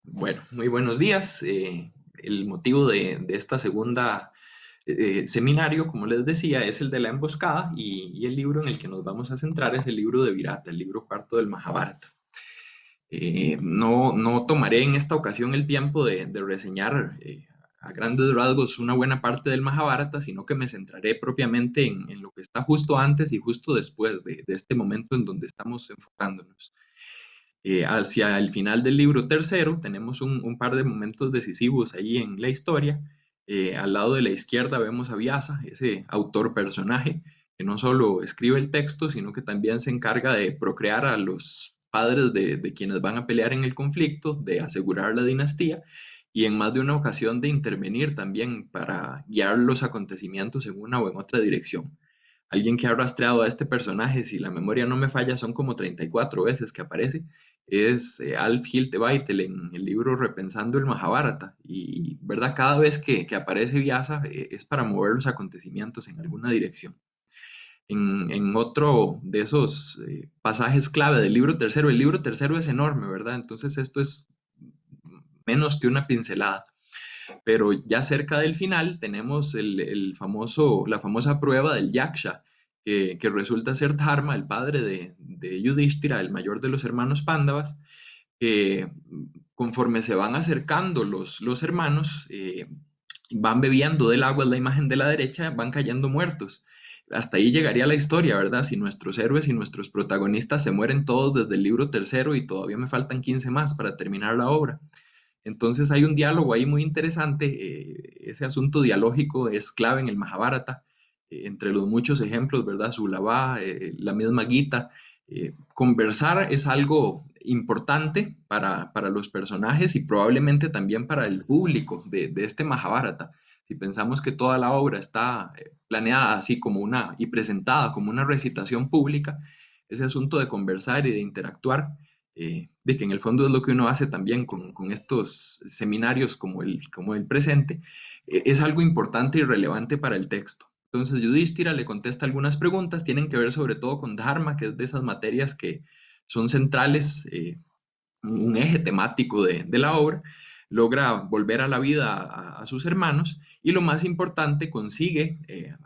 Bueno, muy buenos días. El motivo de esta segunda seminario, como les decía, es el de la emboscada y el libro en el que nos vamos a centrar es el libro de Virata, el libro cuarto del Mahabharata. No tomaré en esta ocasión el tiempo de reseñar a grandes rasgos una buena parte del Mahabharata, sino que me centraré propiamente en lo que está justo antes y justo después de este momento en donde estamos enfocándonos. Hacia el final del libro tercero tenemos un par de momentos decisivos ahí en la historia. Al lado de la izquierda vemos a Vyasa, ese autor personaje que no solo escribe el texto, sino que también se encarga de procrear a los padres de quienes van a pelear en el conflicto, de asegurar la dinastía y en más de una ocasión de intervenir también para guiar los acontecimientos en una o en otra dirección. Alguien que ha rastreado a este personaje, si la memoria no me falla, son como 34 veces que aparece, es Alf Hiltebeitel en el libro Repensando el Mahabharata. Y, ¿verdad? Cada vez que aparece Vyasa es para mover los acontecimientos en alguna dirección. En otro de esos pasajes clave del libro tercero, el libro tercero es enorme, ¿verdad? Entonces esto es menos que una pincelada. Pero ya cerca del final tenemos la famosa prueba del Yaksha, que resulta ser Dharma, el padre de Yudhishthira, el mayor de los hermanos Pándavas, que conforme se van acercando los hermanos, van bebiendo del agua, es la imagen de la derecha, van cayendo muertos. Hasta ahí llegaría la historia, ¿verdad? Si nuestros héroes y nuestros protagonistas se mueren todos desde el libro tercero y todavía me faltan 15 más para terminar la obra. Entonces hay un diálogo ahí muy interesante. Ese asunto dialógico es clave en el Mahabharata, entre los muchos ejemplos, ¿verdad? Sulabha, la misma Gita. Conversar es algo importante para los personajes y probablemente también para el público de este Mahabharata. Si pensamos que toda la obra está planeada así como y presentada como una recitación pública, ese asunto de conversar y de interactuar de que en el fondo es lo que uno hace también con estos seminarios como el presente, es algo importante y relevante para el texto. Entonces Yudhishthira le contesta algunas preguntas, tienen que ver sobre todo con Dharma, que es de esas materias que son centrales, un eje temático de la obra, logra volver a la vida a sus hermanos y lo más importante consigue,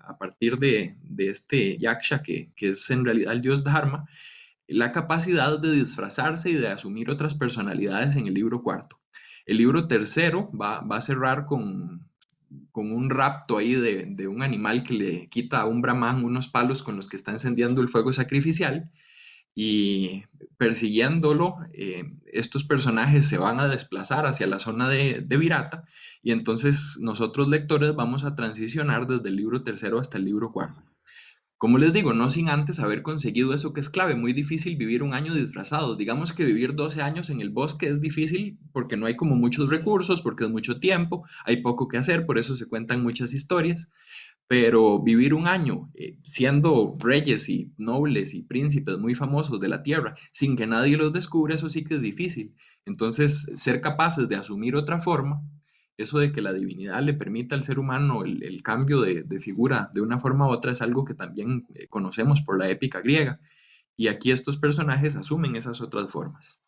a partir de este yaksha, que es en realidad el dios Dharma, la capacidad de disfrazarse y de asumir otras personalidades en el libro cuarto. El libro tercero va a cerrar con un rapto ahí de un animal que le quita a un brahman unos palos con los que está encendiendo el fuego sacrificial y persiguiéndolo, estos personajes se van a desplazar hacia la zona de Virata y entonces nosotros lectores vamos a transicionar desde el libro tercero hasta el libro cuarto. Como les digo, no sin antes haber conseguido eso que es clave, muy difícil vivir un año disfrazado. Digamos que vivir 12 años en el bosque es difícil porque no hay como muchos recursos, porque es mucho tiempo, hay poco que hacer, por eso se cuentan muchas historias. Pero vivir un año siendo reyes y nobles y príncipes muy famosos de la tierra sin que nadie los descubra, eso sí que es difícil. Entonces, ser capaces de asumir otra forma, eso de que la divinidad le permita al ser humano el cambio de figura de una forma u otra, es algo que también conocemos por la épica griega. Y aquí estos personajes asumen esas otras formas.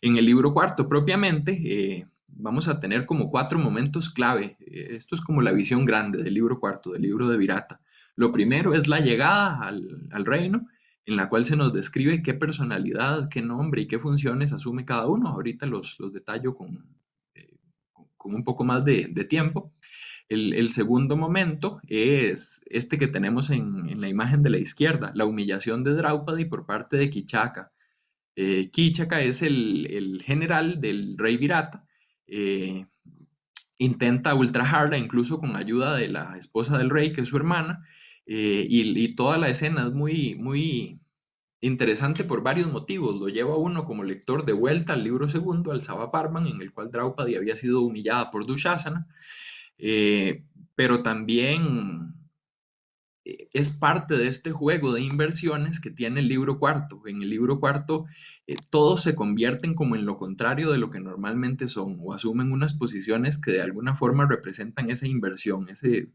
En el libro cuarto propiamente, vamos a tener como cuatro momentos clave. Esto es como la visión grande del libro cuarto, del libro de Virata. Lo primero es la llegada al reino, en la cual se nos describe qué personalidad, qué nombre y qué funciones asume cada uno. Ahorita los detallo con un poco más de tiempo. El segundo momento es este que tenemos en la imagen de la izquierda, la humillación de Draupadi por parte de Kichaka. Kichaka es el general del rey Virata. eh, Intenta ultrajarla incluso con ayuda de la esposa del rey, que es su hermana, y toda la escena es muy interesante por varios motivos. Lo lleva a uno como lector de vuelta al libro segundo, al Savaparvan, en el cual Draupadi había sido humillada por Dushasana, eh, pero también es parte de este juego de inversiones que tiene el libro cuarto. En el libro cuarto, todos se convierten como en lo contrario de lo que normalmente son o asumen unas posiciones que de alguna forma representan esa inversión, ese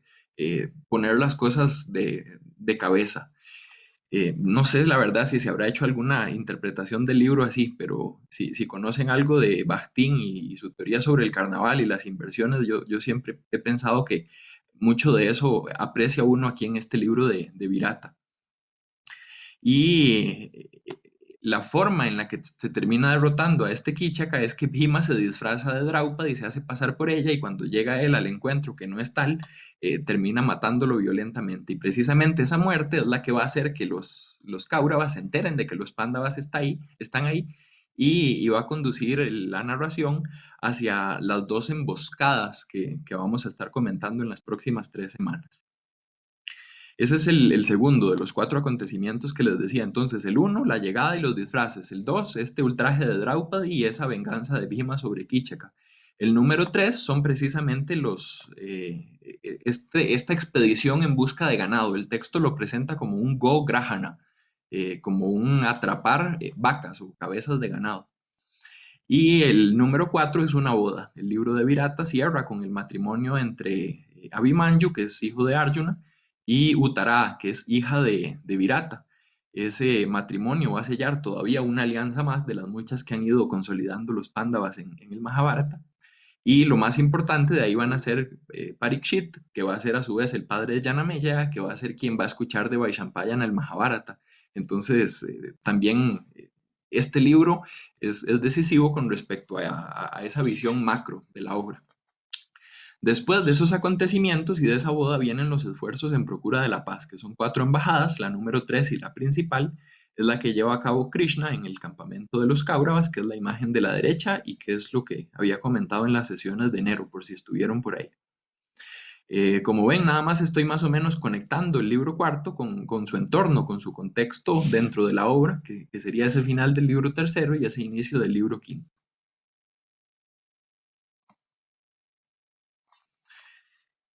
poner las cosas de cabeza. No sé la verdad si se habrá hecho alguna interpretación del libro así, pero si conocen algo de Bakhtin y su teoría sobre el carnaval y las inversiones, yo siempre he pensado que mucho de eso aprecia uno aquí en este libro de Virata. Y la forma en la que se termina derrotando a este Kichaka es que Bhima se disfraza de Draupadi y se hace pasar por ella, y cuando llega él al encuentro, que no es tal, termina matándolo violentamente. Y precisamente esa muerte es la que va a hacer que los Kauravas se enteren de que los Pándavas están ahí, y va a conducir la narración hacia las dos emboscadas que vamos a estar comentando en las próximas 3 semanas. Ese es el segundo de los cuatro acontecimientos que les decía. Entonces, el uno, la llegada y los disfraces. El dos, este ultraje de Draupadi y esa venganza de Bhima sobre Kíchaka. El número tres son precisamente esta expedición en busca de ganado. El texto lo presenta como un go grahana, como un atrapar vacas o cabezas de ganado. Y el número cuatro es una boda. El libro de Virata cierra con el matrimonio entre Abhimanyu, que es hijo de Arjuna, y Uttara, que es hija de Virata. Ese matrimonio va a sellar todavía una alianza más de las muchas que han ido consolidando los Pándavas en el Mahabharata. Y lo más importante, de ahí van a ser Parikshit, que va a ser a su vez el padre de Janamaya, que va a ser quien va a escuchar de Vaishampayana el Mahabharata. Entonces, también este libro es decisivo con respecto a esa visión macro de la obra. Después de esos acontecimientos y de esa boda vienen los esfuerzos en procura de la paz, que son 4 embajadas. La número 3 y la principal es la que lleva a cabo Krishna en el campamento de los Kauravas, que es la imagen de la derecha y que es lo que había comentado en las sesiones de enero, por si estuvieron por ahí. Como ven, nada más estoy más o menos conectando el libro cuarto con su entorno, con su contexto dentro de la obra, que sería ese final del libro tercero y ese inicio del libro quinto.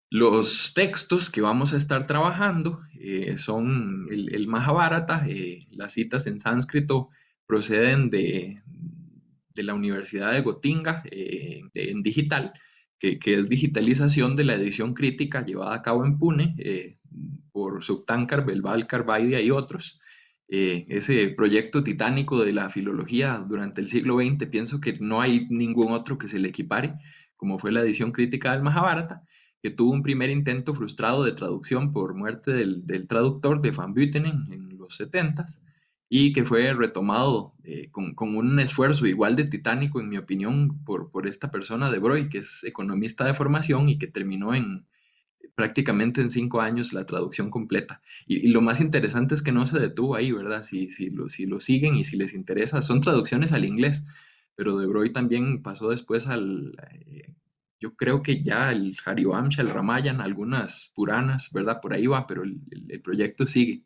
Los textos que vamos a estar trabajando son el Mahabharata. Las citas en sánscrito proceden de la Universidad de Gotinga en digital, que es digitalización de la edición crítica llevada a cabo en Pune por Suktankar, Belvalkar, Vaidya y otros. Ese proyecto titánico de la filología durante el siglo XX, pienso que no hay ningún otro que se le equipare, como fue la edición crítica del Mahabharata, que tuvo un primer intento frustrado de traducción por muerte del traductor de Van Buitenen en los 70s, y que fue retomado con un esfuerzo igual de titánico, en mi opinión, por esta persona de Broglie, que es economista de formación y que terminó prácticamente en 5 años la traducción completa. Y lo más interesante es que no se detuvo ahí, ¿verdad? Si lo siguen y si les interesa, son traducciones al inglés, pero de Broglie también pasó después yo creo que ya el Harivamsha, el Ramayana, algunas Puranas, ¿verdad? Por ahí va, pero el proyecto sigue.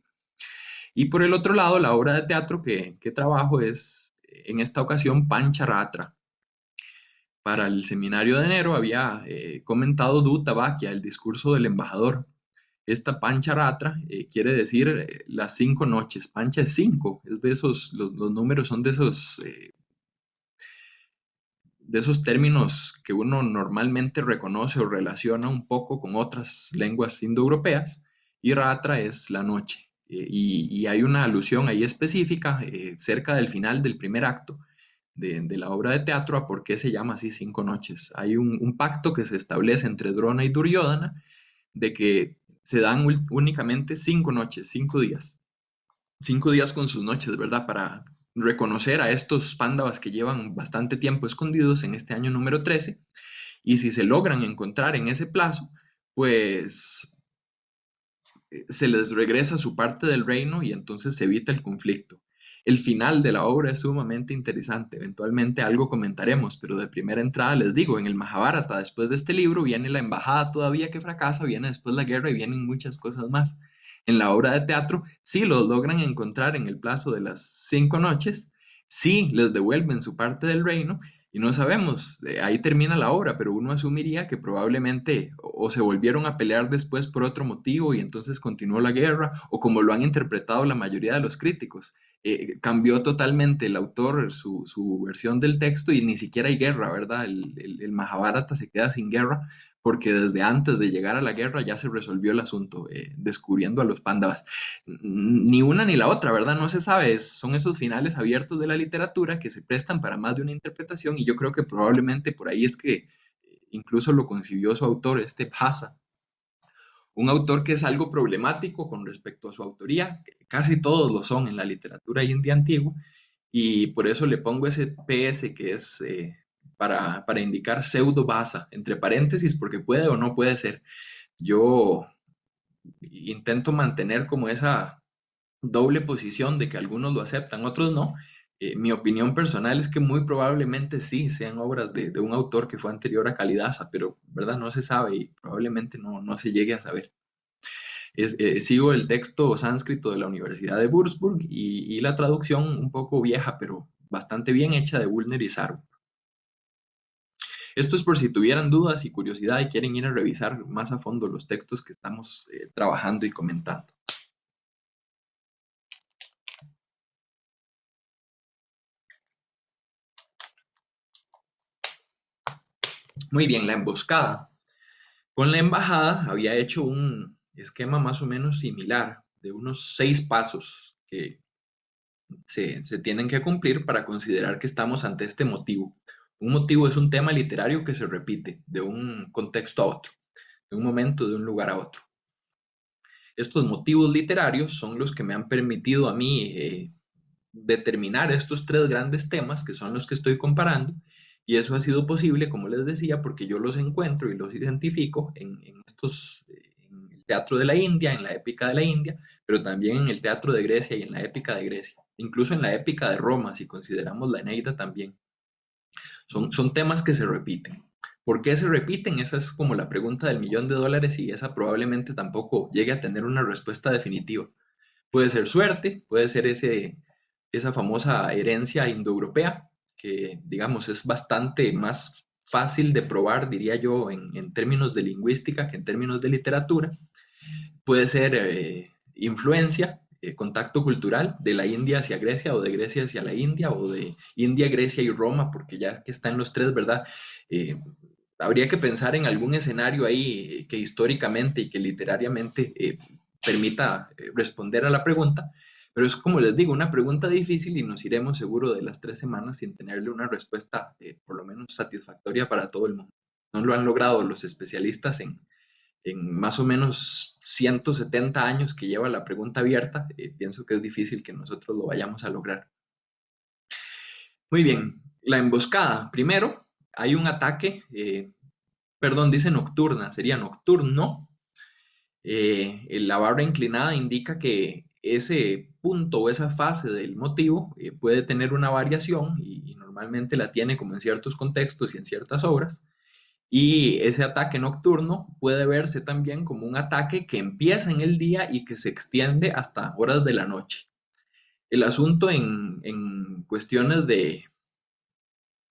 Y por el otro lado, la obra de teatro que trabajo es, en esta ocasión, Pancharatra. Para el seminario de enero había comentado Dutta Vakya, el discurso del embajador. Esta Pancharatra quiere decir las 5 noches. Pancha es 5, es de esos, los números son de esos términos que uno normalmente reconoce o relaciona un poco con otras lenguas indoeuropeas, y Ratra es la noche. Y hay una alusión ahí específica cerca del final del primer acto de la obra de teatro a por qué se llama así 5 noches. Hay un pacto que se establece entre Drona y Duryodhana de que se dan únicamente 5 noches, 5 días. 5 días con sus noches, ¿verdad? Para reconocer a estos pándavas que llevan bastante tiempo escondidos en este año número 13. Y si se logran encontrar en ese plazo, pues se les regresa su parte del reino y entonces se evita el conflicto. El final de la obra es sumamente interesante. Eventualmente algo comentaremos, pero de primera entrada les digo, en el Mahabharata, después de este libro, viene la embajada todavía que fracasa, viene después la guerra y vienen muchas cosas más. En la obra de teatro, sí los logran encontrar en el plazo de las 5 noches, sí les devuelven su parte del reino, y no sabemos, ahí termina la obra, pero uno asumiría que probablemente o se volvieron a pelear después por otro motivo y entonces continuó la guerra, o como lo han interpretado la mayoría de los críticos, cambió totalmente el autor su versión del texto y ni siquiera hay guerra, ¿verdad? El Mahabharata se queda sin guerra porque desde antes de llegar a la guerra ya se resolvió el asunto, descubriendo a los Pándavas. Ni una ni la otra, ¿verdad? No se sabe, son esos finales abiertos de la literatura que se prestan para más de una interpretación y yo creo que probablemente por ahí es que incluso lo concibió su autor, este Bhasa, un autor que es algo problemático con respecto a su autoría, casi todos lo son en la literatura india antigua, y por eso le pongo ese PS que es para indicar pseudo basa, entre paréntesis, porque puede o no puede ser. Yo intento mantener como esa doble posición de que algunos lo aceptan, otros no. Mi opinión personal es que muy probablemente sí sean obras de un autor que fue anterior a Kalidasa, pero ¿verdad? No se sabe y probablemente no se llegue a saber. Sigo el texto sánscrito de la Universidad de Würzburg y la traducción un poco vieja, pero bastante bien hecha de Woolner y Sarbo. Esto es por si tuvieran dudas y curiosidad y quieren ir a revisar más a fondo los textos que estamos trabajando y comentando. Muy bien, la emboscada. Con la embajada había hecho un esquema más o menos similar de unos 6 pasos que se tienen que cumplir para considerar que estamos ante este motivo. Un motivo es un tema literario que se repite de un contexto a otro, de un momento, de un lugar a otro. Estos motivos literarios son los que me han permitido a mí determinar estos 3 grandes temas que son los que estoy comparando, y eso ha sido posible, como les decía, porque yo los encuentro y los identifico en el teatro de la India, en la épica de la India, pero también en el teatro de Grecia y en la épica de Grecia, incluso en la épica de Roma, si consideramos la Eneida también. Son temas que se repiten. ¿Por qué se repiten? Esa es como la pregunta del $1.000.000 y esa probablemente tampoco llegue a tener una respuesta definitiva. Puede ser suerte, puede ser esa famosa herencia indoeuropea, que digamos es bastante más fácil de probar, diría yo, en términos de lingüística que en términos de literatura. Puede ser influencia, contacto cultural de la India hacia Grecia o de Grecia hacia la India o de India, Grecia y Roma, porque ya que están los 3, ¿verdad? Eh, Habría que pensar en algún escenario ahí que históricamente y que literariamente permita responder a la pregunta, pero es como les digo, una pregunta difícil y nos iremos seguro de las 3 semanas sin tenerle una respuesta por lo menos satisfactoria para todo el mundo. No lo han logrado los especialistas en más o menos 170 años que lleva la pregunta abierta. Pienso que es difícil que nosotros lo vayamos a lograr. Muy bien, la emboscada. Primero, hay un ataque, perdón, dice nocturna, sería nocturno. La barra inclinada indica que ese punto o esa fase del motivo puede tener una variación y normalmente la tiene como en ciertos contextos y en ciertas obras. Y ese ataque nocturno puede verse también como un ataque que empieza en el día y que se extiende hasta horas de la noche. El asunto en cuestiones de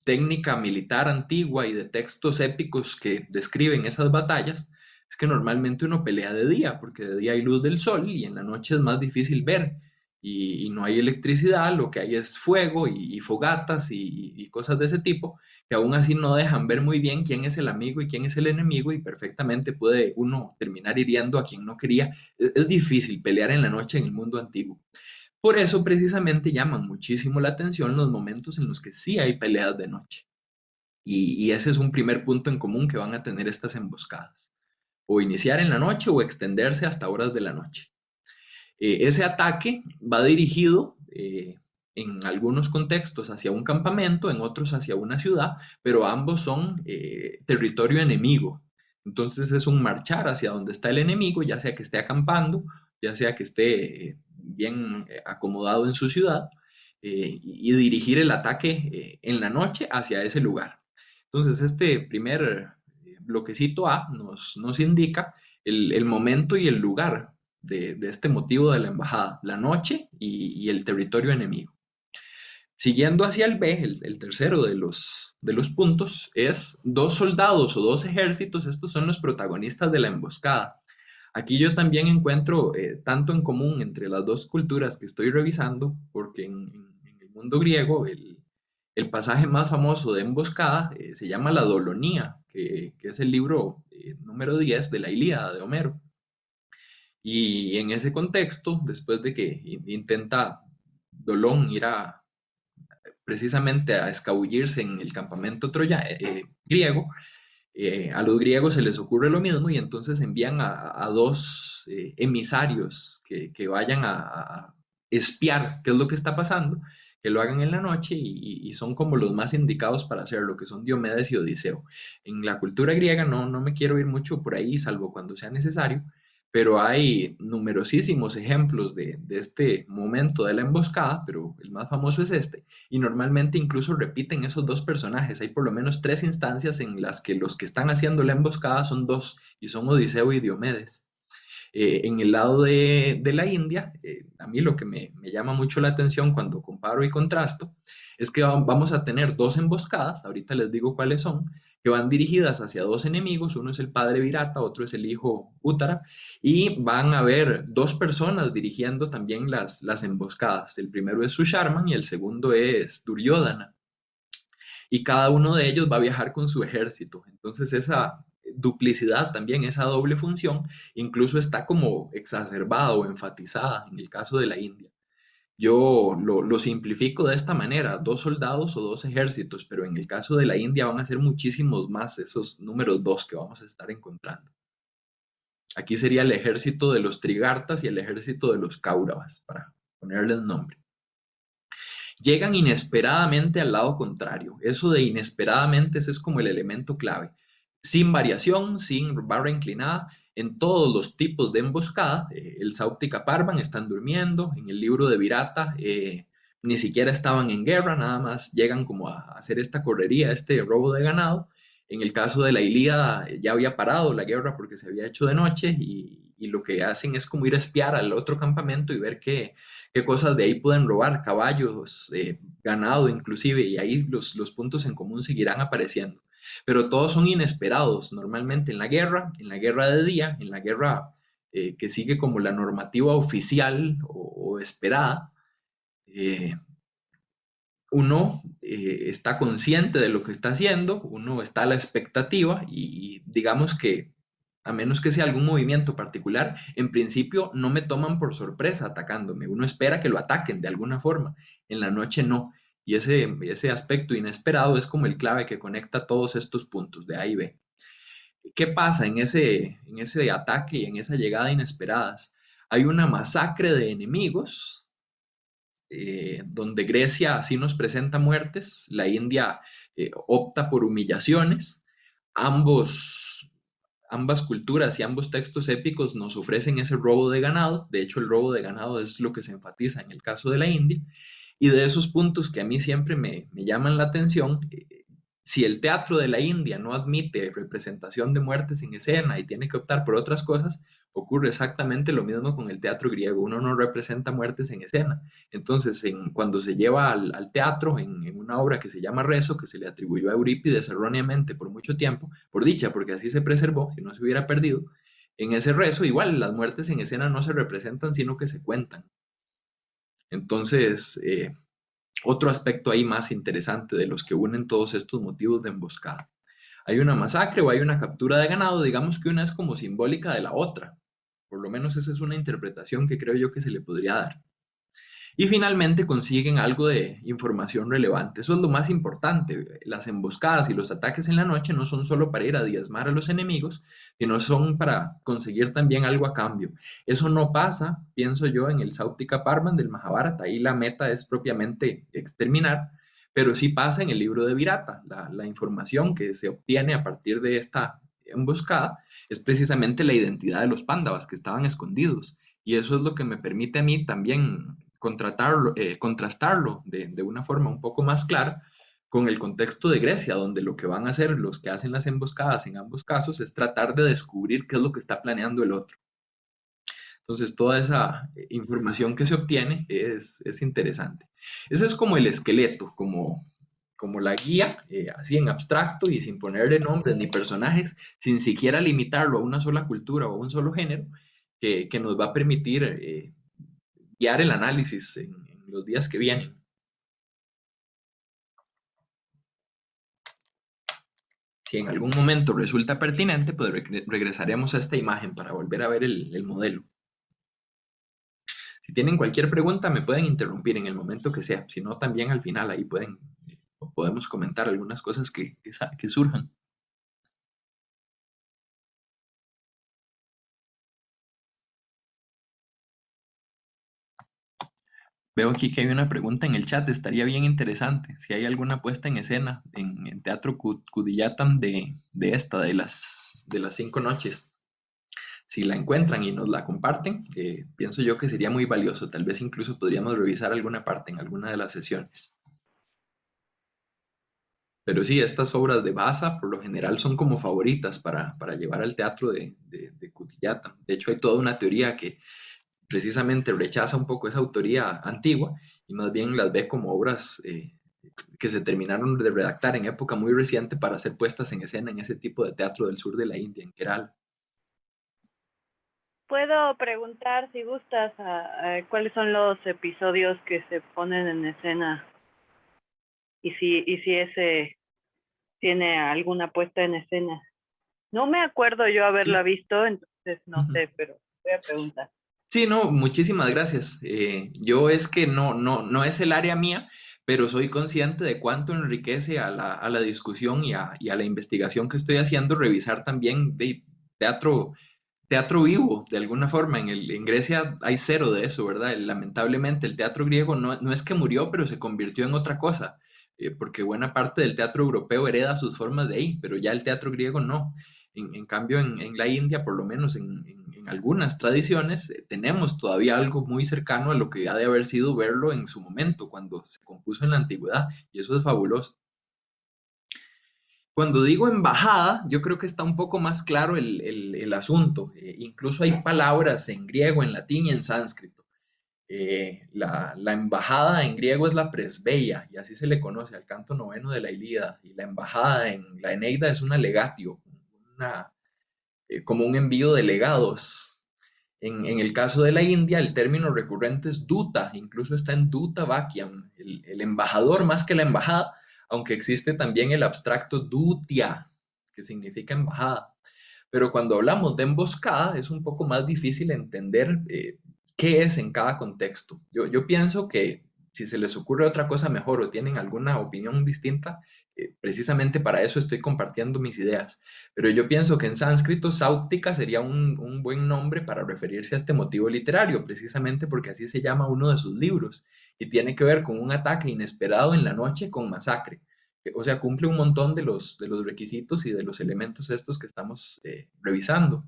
técnica militar antigua y de textos épicos que describen esas batallas es que normalmente uno pelea de día, porque de día hay luz del sol y en la noche es más difícil ver y no hay electricidad, lo que hay es fuego y fogatas y cosas de ese tipo, que aún así no dejan ver muy bien quién es el amigo y quién es el enemigo y perfectamente puede uno terminar hiriendo a quien no quería. Es difícil pelear en la noche en el mundo antiguo. Por eso precisamente llaman muchísimo la atención los momentos en los que sí hay peleas de noche. Y ese es un primer punto en común que van a tener estas emboscadas. O iniciar en la noche o extenderse hasta horas de la noche. Ese ataque va dirigido en algunos contextos hacia un campamento, en otros hacia una ciudad, pero ambos son territorio enemigo. Entonces es un marchar hacia donde está el enemigo, ya sea que esté acampando, ya sea que esté bien acomodado en su ciudad, y dirigir el ataque en la noche hacia ese lugar. Entonces este primer bloquecito A nos indica el momento y el lugar de este motivo de la embajada, la noche y el territorio enemigo. Siguiendo hacia el B, el tercero de los puntos, es 2 soldados o 2 ejércitos, estos son los protagonistas de la emboscada. Aquí yo también encuentro tanto en común entre las dos culturas que estoy revisando, porque en el mundo griego el pasaje más famoso de emboscada se llama la Dolonía, que es el libro número 10 de la Ilíada de Homero. Y en ese contexto, después de que intenta Dolón ir precisamente a escabullirse en el campamento griego, a los griegos se les ocurre lo mismo y entonces envían a dos emisarios que vayan a espiar qué es lo que está pasando, que lo hagan en la noche y son como los más indicados para hacerlo, que son Diomedes y Odiseo. En la cultura griega no me quiero ir mucho por ahí, salvo cuando sea necesario, pero hay numerosísimos ejemplos de este momento de la emboscada, pero el más famoso es este, y normalmente incluso repiten esos dos personajes. Hay por lo menos tres instancias en las que los que están haciendo la emboscada son dos, y son Odiseo y Diomedes. En el lado de la India, a mí lo que me llama mucho la atención cuando comparo y contrasto es que vamos a tener dos emboscadas, ahorita les digo cuáles son, que van dirigidas hacia dos enemigos, uno es el padre Virata, otro es el hijo Útara, y van a haber dos personas dirigiendo también las emboscadas. El primero es Susharman y el segundo es Duryodhana, y cada uno de ellos va a viajar con su ejército. Entonces esa duplicidad también, esa doble función, incluso está como exacerbada o enfatizada en el caso de la India. Yo lo simplifico de esta manera, dos soldados o dos ejércitos, pero en el caso de la India van a ser muchísimos más esos números dos que vamos a estar encontrando. Aquí sería el ejército de los Trigartas y el ejército de los Cáuravas, para ponerles nombre. Llegan inesperadamente al lado contrario. Eso de inesperadamente, ese es como el elemento clave. Sin variación, sin barra inclinada, en todos los tipos de emboscada, el Sauptica Parvan están durmiendo, en el libro de Virata ni siquiera estaban en guerra, nada más llegan como a hacer esta correría, este robo de ganado. En el caso de la Ilíada ya había parado la guerra porque se había hecho de noche y lo que hacen es como ir a espiar al otro campamento y ver qué cosas de ahí pueden robar, caballos, ganado inclusive, y ahí los puntos en común seguirán apareciendo. Pero todos son inesperados, normalmente en la guerra de día, en la guerra que sigue como la normativa oficial o esperada, eh, uno está consciente de lo que está haciendo, uno está a la expectativa y digamos que a menos que sea algún movimiento particular, en principio no me toman por sorpresa atacándome. Uno espera que lo ataquen de alguna forma. En la noche no. Y ese aspecto inesperado es como el clave que conecta todos estos puntos de A y B. ¿Qué pasa en ese ataque y en esa llegada inesperadas? Hay una masacre de enemigos, donde Grecia así nos presenta muertes, la India opta por humillaciones, ambos, ambas culturas y ambos textos épicos nos ofrecen ese robo de ganado, de hecho el robo de ganado es lo que se enfatiza en el caso de la India, y de esos puntos que a mí siempre me llaman la atención, si el teatro de la India no admite representación de muertes en escena y tiene que optar por otras cosas, ocurre exactamente lo mismo con el teatro griego. Uno no representa muertes en escena. Entonces, cuando se lleva al teatro, en una obra que se llama Rezo, que se le atribuyó a Eurípides erróneamente por mucho tiempo, por dicha, porque así se preservó, si no se hubiera perdido, en ese rezo igual las muertes en escena no se representan, sino que se cuentan. Entonces, otro aspecto ahí más interesante de los que unen todos estos motivos de emboscada. Hay una masacre o hay una captura de ganado, digamos que una es como simbólica de la otra. Por lo menos esa es una interpretación que creo yo que se le podría dar. Y finalmente consiguen algo de información relevante. Eso es lo más importante. Las emboscadas y los ataques en la noche no son solo para ir a diezmar a los enemigos, sino son para conseguir también algo a cambio. Eso no pasa, pienso yo, en el Sauptica Parvan del Mahabharata. Ahí la meta es propiamente exterminar, pero sí pasa en el libro de Virata. La información que se obtiene a partir de esta emboscada es precisamente la identidad de los pándavas que estaban escondidos. Y eso es lo que me permite a mí también contrastarlo de una forma un poco más clara con el contexto de Grecia, donde lo que van a hacer los que hacen las emboscadas en ambos casos es tratar de descubrir qué es lo que está planeando el otro. Entonces, toda esa información que se obtiene es interesante. Ese es como el esqueleto, como la guía, así en abstracto y sin ponerle nombres ni personajes, sin siquiera limitarlo a una sola cultura o a un solo género, que nos va a permitir guiar el análisis en los días que vienen. Si en algún momento resulta pertinente, pues regresaremos a esta imagen para volver a ver el modelo. Si tienen cualquier pregunta, me pueden interrumpir en el momento que sea. Si no, también al final ahí podemos comentar algunas cosas que surjan. Veo aquí que hay una pregunta en el chat, estaría bien interesante. Si hay alguna puesta en escena en Teatro Kudiyatam de las 5 noches. Si la encuentran y nos la comparten, pienso yo que sería muy valioso. Tal vez incluso podríamos revisar alguna parte en alguna de las sesiones. Pero sí, estas obras de Basa por lo general son como favoritas para llevar al teatro de Kudiyatam. De hecho, hay toda una teoría que precisamente rechaza un poco esa autoría antigua y más bien las ve como obras que se terminaron de redactar en época muy reciente para ser puestas en escena en ese tipo de teatro del sur de la India, en Kerala. Puedo preguntar, si gustas, cuáles son los episodios que se ponen en escena y si ese tiene alguna puesta en escena. No me acuerdo yo haberla visto, entonces no Ujú. sé, pero voy a preguntar. Sí, no, muchísimas gracias. Yo es que no es el área mía, pero soy consciente de cuánto enriquece a la discusión y a la investigación que estoy haciendo, revisar también de teatro vivo, de alguna forma. En Grecia hay cero de eso, ¿verdad? Lamentablemente el teatro griego no es que murió, pero se convirtió en otra cosa, porque buena parte del teatro europeo hereda sus formas de ahí, pero ya el teatro griego no. En cambio, en la India, por lo menos en algunas tradiciones, tenemos todavía algo muy cercano a lo que ha de haber sido verlo en su momento, cuando se compuso en la antigüedad, y eso es fabuloso. Cuando digo embajada, yo creo que está un poco más claro el asunto. Incluso hay palabras en griego, en latín y en sánscrito. La embajada en griego es la presbeia, y así se le conoce al canto noveno de la Ilíada. Y la embajada en la Eneida es una legatio, una, como un envío de legados. En el caso de la India, el término recurrente es duta, incluso está en duta vacuum, el embajador más que la embajada, aunque existe también el abstracto dutia, que significa embajada. Pero cuando hablamos de emboscada, es un poco más difícil entender qué es en cada contexto. Yo pienso que si se les ocurre otra cosa mejor o tienen alguna opinión distinta, precisamente para eso estoy compartiendo mis ideas. Pero yo pienso que en sánscrito sáuptica sería un buen nombre para referirse a este motivo literario, precisamente porque así se llama uno de sus libros, y tiene que ver con un ataque inesperado en la noche con masacre. O sea, cumple un montón de los requisitos y de los elementos estos que estamos revisando.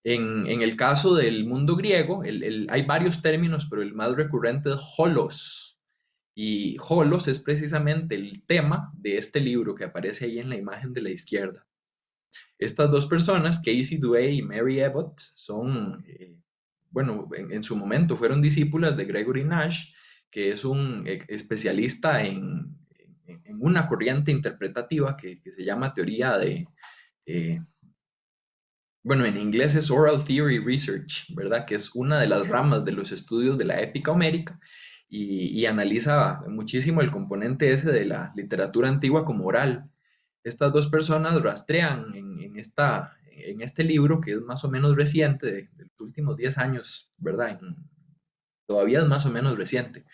En el caso del mundo griego, hay varios términos, pero el más recurrente es holos. Y holos es precisamente el tema de este libro que aparece ahí en la imagen de la izquierda. Estas dos personas, Casey Douay y Mary Abbott, son, bueno, en su momento fueron discípulas de Gregory Nash, que es un especialista en una corriente interpretativa que se llama teoría eh, bueno, en inglés es Oral Theory Research, ¿verdad? Que es una de las ramas de los estudios de la épica homérica y analiza muchísimo el componente ese de la literatura antigua como oral. Estas dos personas rastrean en este libro, que es más o menos reciente, de los últimos 10 años, ¿verdad? Todavía es más o menos reciente.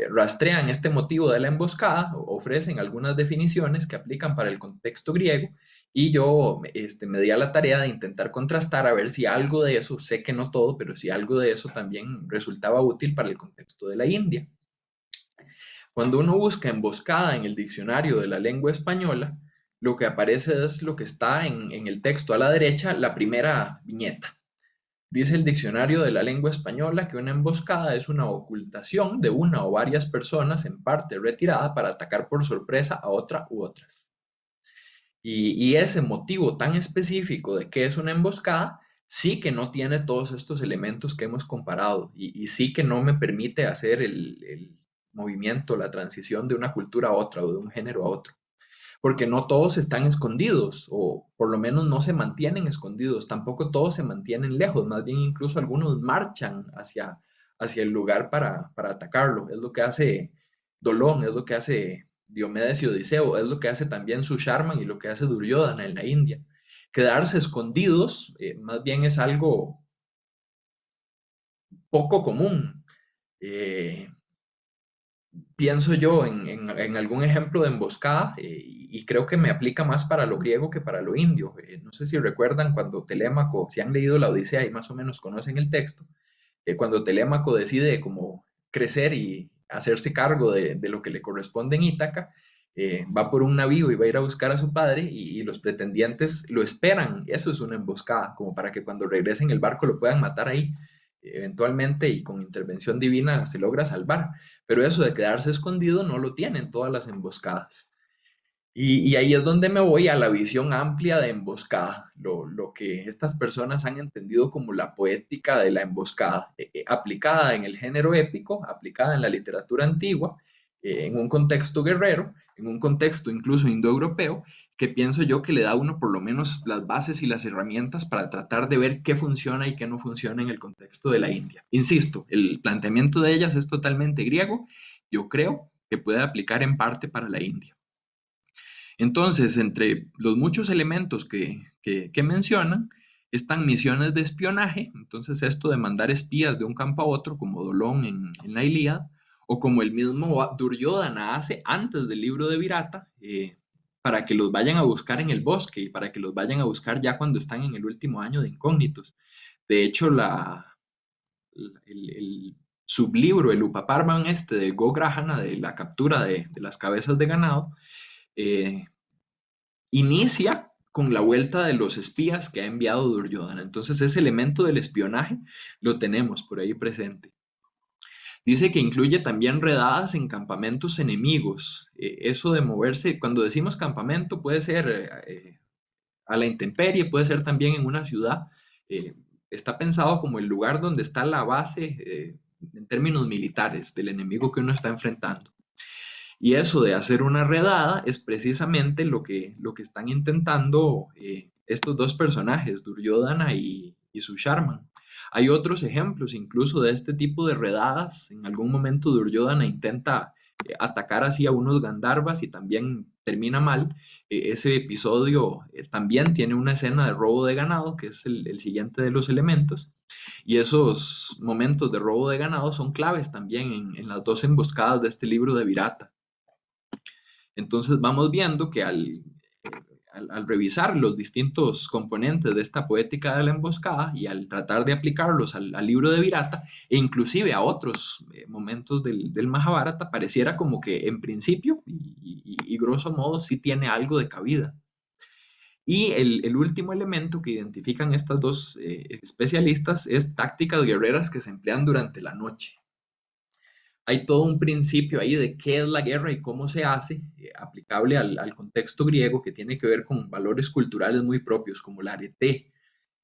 Rastrean este motivo de la emboscada, ofrecen algunas definiciones que aplican para el contexto griego y yo me di a la tarea de intentar contrastar a ver si algo de eso, sé que no todo, pero si algo de eso también resultaba útil para el contexto de la India. Cuando uno busca emboscada en el diccionario de la lengua española, lo que aparece es lo que está en el texto a la derecha, la primera viñeta. Dice el diccionario de la lengua española que una emboscada es una ocultación de una o varias personas en parte retirada para atacar por sorpresa a otra u otras. Y ese motivo tan específico de qué es una emboscada, sí que no tiene todos estos elementos que hemos comparado y sí que no me permite hacer el movimiento, la transición de una cultura a otra o de un género a otro porque no todos están escondidos, o por lo menos no se mantienen escondidos, tampoco todos se mantienen lejos, más bien incluso algunos marchan hacia el lugar para atacarlo. Es lo que hace Dolón, es lo que hace Diomedes y Odiseo, es lo que hace también Susharman y lo que hace Duryodhana en la India. Quedarse escondidos más bien es algo poco común. Eh, Pienso yo en algún ejemplo de emboscada y creo que me aplica más para lo griego que para lo indio. No sé si recuerdan cuando Telémaco, si han leído la Odisea y más o menos conocen el texto, cuando Telémaco decide como crecer y hacerse cargo de lo que le corresponde en Ítaca, va por un navío y va a ir a buscar a su padre y los pretendientes lo esperan. Eso es una emboscada, como para que cuando regresen el barco lo puedan matar ahí. Eventualmente y con intervención divina se logra salvar, pero eso de quedarse escondido no lo tienen todas las emboscadas. Y ahí es donde me voy a la visión amplia de emboscada, lo que estas personas han entendido como la poética de la emboscada, aplicada en el género épico, aplicada en la literatura antigua, en un contexto guerrero, en un contexto incluso indoeuropeo, que pienso yo que le da a uno por lo menos las bases y las herramientas para tratar de ver qué funciona y qué no funciona en el contexto de la India. Insisto, el planteamiento de ellas es totalmente griego, yo creo que puede aplicar en parte para la India. Entonces, entre los muchos elementos que mencionan, están misiones de espionaje, entonces esto de mandar espías de un campo a otro, como Dolón en la Ilíada, o como el mismo Duryodhana hace antes del libro de Virata, para que los vayan a buscar en el bosque y para que los vayan a buscar ya cuando están en el último año de incógnitos. De hecho, el sublibro, el Upaparvan este de Gograhana, de la captura de las cabezas de ganado, eh, inicia con la vuelta de los espías que ha enviado Duryodhana. Entonces ese elemento del espionaje lo tenemos por ahí presente. Dice que incluye también redadas en campamentos enemigos. Eso de moverse, cuando decimos campamento, puede ser a la intemperie, puede ser también en una ciudad. Eh, Está pensado como el lugar donde está la base en términos militares del enemigo que uno está enfrentando. Y eso de hacer una redada es precisamente lo que están intentando estos dos personajes, Duryodhana y Susharman. Hay otros ejemplos incluso de este tipo de redadas. En algún momento Duryodhana intenta atacar así a unos Gandharvas y también termina mal. Ese episodio también tiene una escena de robo de ganado, que es el siguiente de los elementos. Y esos momentos de robo de ganado son claves también en las dos emboscadas de este libro de Virata. Entonces vamos viendo que al revisar los distintos componentes de esta poética de la emboscada y al tratar de aplicarlos al libro de Virata e inclusive a otros momentos del Mahabharata, pareciera como que en principio y grosso modo sí tiene algo de cabida. Y el último elemento que identifican estas dos especialistas es tácticas guerreras que se emplean durante la noche. Hay todo un principio ahí de qué es la guerra y cómo se hace, aplicable al contexto griego, que tiene que ver con valores culturales muy propios, como la arete,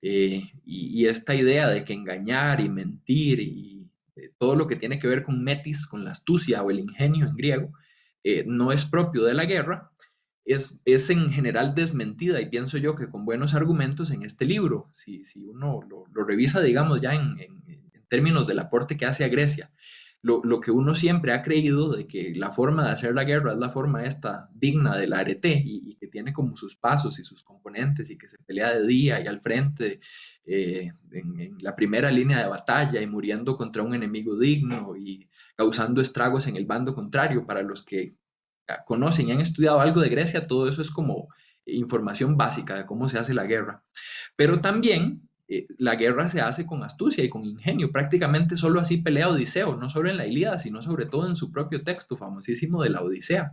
y esta idea de que engañar y mentir y todo lo que tiene que ver con metis, con la astucia o el ingenio en griego, no es propio de la guerra, es en general desmentida y pienso yo que con buenos argumentos en este libro, si uno lo revisa, digamos, ya en términos del aporte que hace a Grecia, lo que uno siempre ha creído de que la forma de hacer la guerra es la forma esta digna del arete y que tiene como sus pasos y sus componentes y que se pelea de día y al frente en la primera línea de batalla y muriendo contra un enemigo digno y causando estragos en el bando contrario. Para los que conocen y han estudiado algo de Grecia, todo eso es como información básica de cómo se hace la guerra. Pero también la guerra se hace con astucia y con ingenio. Prácticamente solo así pelea Odiseo, no solo en la Ilíada, sino sobre todo en su propio texto famosísimo de la Odisea.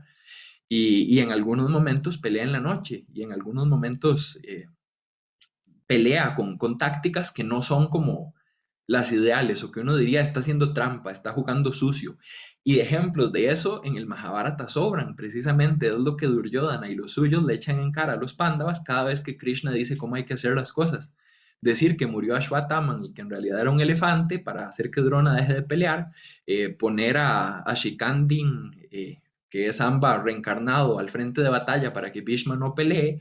Y en algunos momentos pelea en la noche y en algunos momentos pelea con tácticas que no son como las ideales o que uno diría está haciendo trampa, está jugando sucio. Y ejemplos de eso en el Mahabharata sobran, precisamente es lo que Duryodhana y los suyos le echan en cara a los Pándavas cada vez que Krishna dice cómo hay que hacer las cosas. Decir que murió Ashwatthama y que en realidad era un elefante para hacer que Drona deje de pelear, poner a Shikandin, que es Amba reencarnado al frente de batalla para que Bhishma no pelee,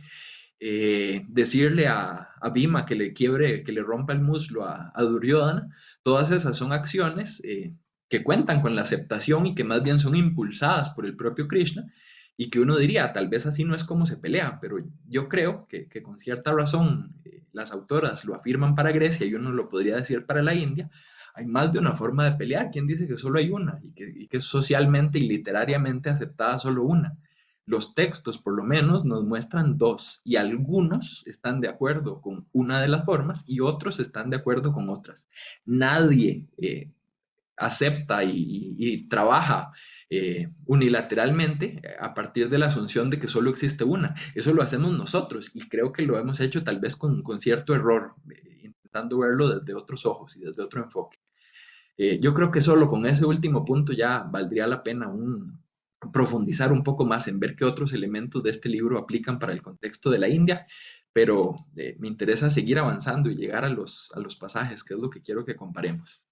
decirle a Bhima que le quiebre, que le rompa el muslo a Duryodhana, todas esas son acciones que cuentan con la aceptación y que más bien son impulsadas por el propio Krishna y que uno diría, tal vez así no es como se pelea, pero yo creo que con cierta razón las autoras lo afirman para Grecia y uno lo podría decir para la India. Hay más de una forma de pelear. ¿Quién dice que solo hay una y que es socialmente y literariamente aceptada solo una? Los textos, por lo menos, nos muestran dos y algunos están de acuerdo con una de las formas y otros están de acuerdo con otras. Nadie acepta y trabaja unilateralmente a partir de la asunción de que solo existe una. Eso lo hacemos nosotros y creo que lo hemos hecho tal vez con cierto error, intentando verlo desde otros ojos y desde otro enfoque. Yo creo que solo con ese último punto ya valdría la pena profundizar un poco más en ver qué otros elementos de este libro aplican para el contexto de la India, pero me interesa seguir avanzando y llegar a los pasajes, que es lo que quiero que comparemos.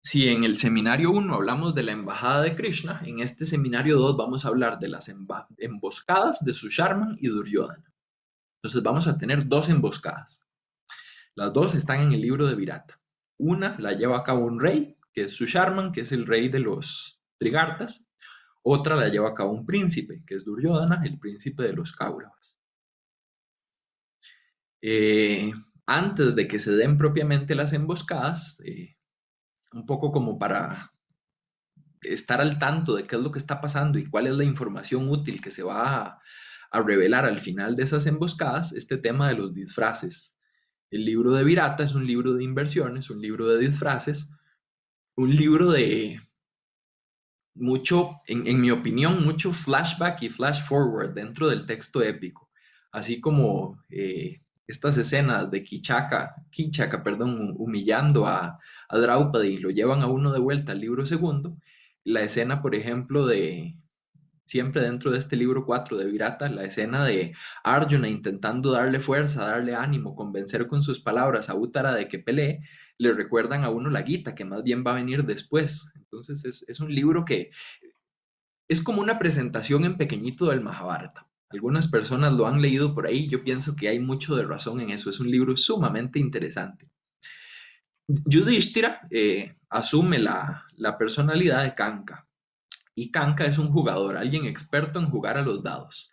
Si en el seminario 1 hablamos de la embajada de Krishna, en este seminario 2 vamos a hablar de las emboscadas de Susharman y Duryodhana. Entonces vamos a tener dos emboscadas. Las dos están en el libro de Virata. Una la lleva a cabo un rey, que es Susharman, que es el rey de los Trigartas. Otra la lleva a cabo un príncipe, que es Duryodhana, el príncipe de los Kauravas. Eh, Antes de que se den propiamente las emboscadas, un poco como para estar al tanto de qué es lo que está pasando y cuál es la información útil que se va a revelar al final de esas emboscadas, este tema de los disfraces. El libro de Virata es un libro de inversiones, un libro de disfraces, un libro de mucho, en mi opinión, mucho flashback y flash forward dentro del texto épico, así como estas escenas de Kichaka, perdón, humillando a Draupadi y lo llevan a uno de vuelta al libro segundo. La escena, por ejemplo, siempre dentro de este libro 4 de Virata, la escena de Arjuna intentando darle fuerza, darle ánimo, convencer con sus palabras a Uttara de que pelee, le recuerdan a uno la Gita, que más bien va a venir después. Entonces es un libro que es como una presentación en pequeñito del Mahabharata. Algunas personas lo han leído por ahí, yo pienso que hay mucho de razón en eso, es un libro sumamente interesante. Yudhishthira asume la personalidad de Kanka, y Kanka es un jugador, alguien experto en jugar a los dados.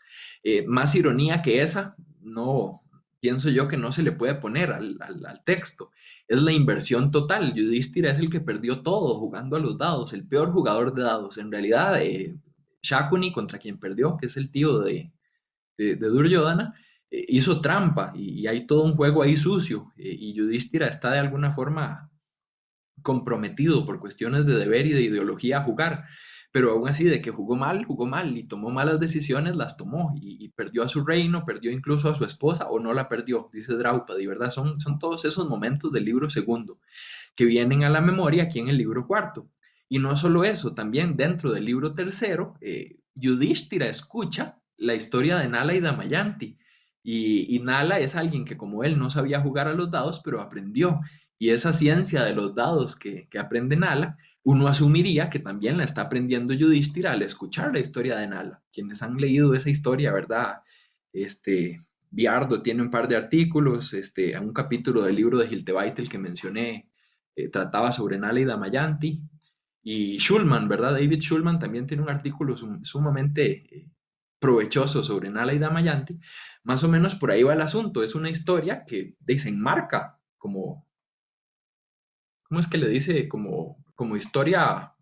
Más ironía que esa, no, pienso yo que no se le puede poner al texto. Es la inversión total. Yudhishthira es el que perdió todo jugando a los dados, el peor jugador de dados. En realidad, Shakuni, contra quien perdió, que es el tío de Duryodhana, hizo trampa y hay todo un juego ahí sucio. Y Yudhishthira está de alguna forma comprometido por cuestiones de deber y de ideología a jugar, pero aún así de que jugó mal y tomó malas decisiones, las tomó y perdió a su reino, perdió incluso a su esposa o no la perdió, dice Draupadi, ¿verdad? Son todos esos momentos del libro segundo que vienen a la memoria aquí en el libro cuarto. Y no solo eso, también dentro del libro tercero, Yudhishthira escucha la historia de Nala y Damayanti. Y Nala es alguien que como él no sabía jugar a los dados, pero aprendió. Y esa ciencia de los dados que aprende Nala, uno asumiría que también la está aprendiendo Yudhishthira al escuchar la historia de Nala. Quienes han leído esa historia, ¿verdad? Biardo tiene un par de artículos, un capítulo del libro de Hiltebeitel que mencioné trataba sobre Nala y Damayanti. Y Schulman, ¿verdad? David Schulman también tiene un artículo sumamente provechoso sobre Nala y Damayanti. Más o menos por ahí va el asunto. Es una historia que desenmarca como, ¿cómo es que le dice? Como historia,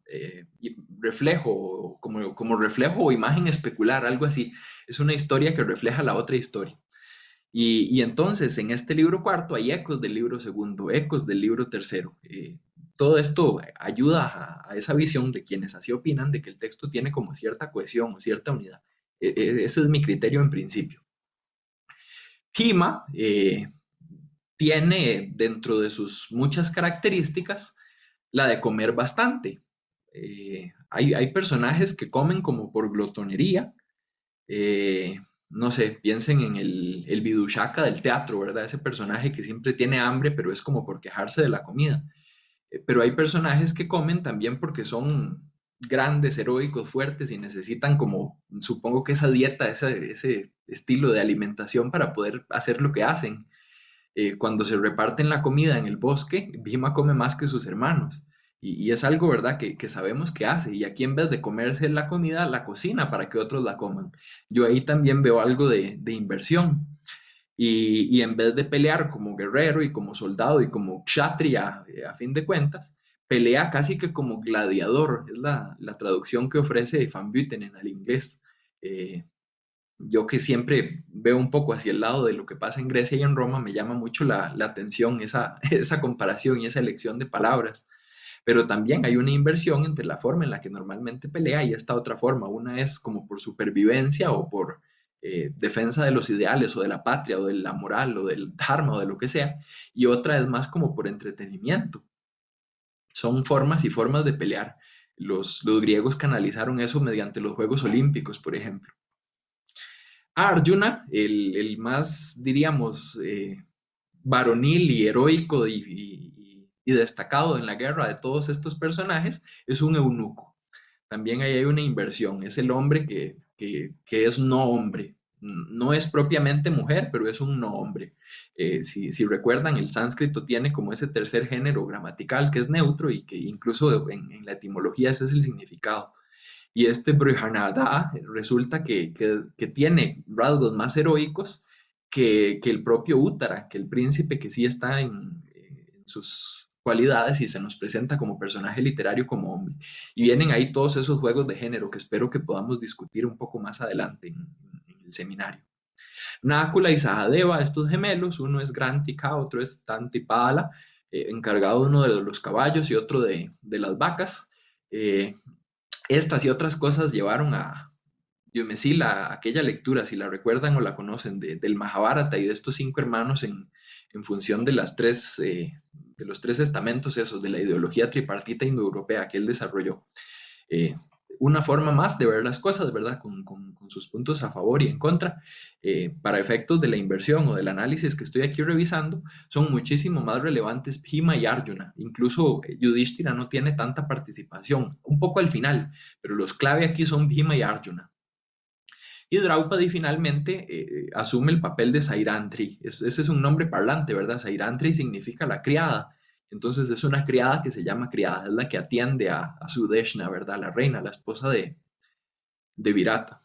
reflejo, como reflejo o imagen especular, algo así. Es una historia que refleja la otra historia. Y entonces en este libro cuarto hay ecos del libro segundo, ecos del libro tercero. Todo esto ayuda a esa visión de quienes así opinan de que el texto tiene como cierta cohesión o cierta unidad. Ese es mi criterio en principio. Hima tiene dentro de sus muchas características la de comer bastante. Hay personajes que comen como por glotonería, eh, no sé, piensen en el Vidushaka del teatro, ¿verdad? Ese personaje que siempre tiene hambre, pero es como por quejarse de la comida. Pero hay personajes que comen también porque son grandes, heroicos, fuertes y necesitan como, supongo que esa dieta, ese estilo de alimentación para poder hacer lo que hacen. cuando se reparten la comida en el bosque, Bhima come más que sus hermanos. Y es algo, ¿verdad?, que sabemos que hace. Y aquí en vez de comerse la comida, la cocina para que otros la coman. Yo ahí también veo algo de inversión. Y en vez de pelear como guerrero y como soldado y como kshatriya, a fin de cuentas, pelea casi que como gladiador. Es la traducción que ofrece Van Buitenen al inglés. Eh, yo que siempre veo un poco hacia el lado de lo que pasa en Grecia y en Roma, me llama mucho la atención esa comparación y esa elección de palabras. Pero también hay una inversión entre la forma en la que normalmente pelea y esta otra forma. Una es como por supervivencia o por defensa de los ideales o de la patria o de la moral o del dharma o de lo que sea. Y otra es más como por entretenimiento. Son formas y formas de pelear. Los griegos canalizaron eso mediante los Juegos Olímpicos, por ejemplo. Arjuna, el más, diríamos, varonil y heroico y destacado en la guerra de todos estos personajes, es un eunuco. También ahí hay una inversión, es el hombre que es no hombre. No es propiamente mujer, pero es un no hombre. Si recuerdan, el sánscrito tiene como ese tercer género gramatical que es neutro y que incluso en la etimología ese es el significado. Y este Brihanada resulta que tiene rasgos más heroicos que el propio Úttara, que el príncipe que sí está en sus cualidades y se nos presenta como personaje literario, como hombre. Y vienen ahí todos esos juegos de género que espero que podamos discutir un poco más adelante en el seminario. Nácula y Sahadeva, estos gemelos, uno es Grantica, otro es Tantipala, encargado uno de los caballos y otro de las vacas. Eh, estas y otras cosas llevaron a Diomesila a aquella lectura, si la recuerdan o la conocen, del Mahabharata y de estos cinco hermanos en función de de los tres estamentos esos, de la ideología tripartita indoeuropea que él desarrolló. Eh, una forma más de ver las cosas, ¿verdad? Con sus puntos a favor y en contra. Para efectos de la inversión o del análisis que estoy aquí revisando, son muchísimo más relevantes Bhima y Arjuna. Incluso Yudhishthira no tiene tanta participación, un poco al final, pero los clave aquí son Bhima y Arjuna. Y Draupadi finalmente asume el papel de Sairantri. Ese es un nombre parlante, ¿verdad? Sairantri significa la criada. Entonces es una criada que se llama criada, es la que atiende a Sudeshna, ¿verdad? La reina, la esposa de Virata.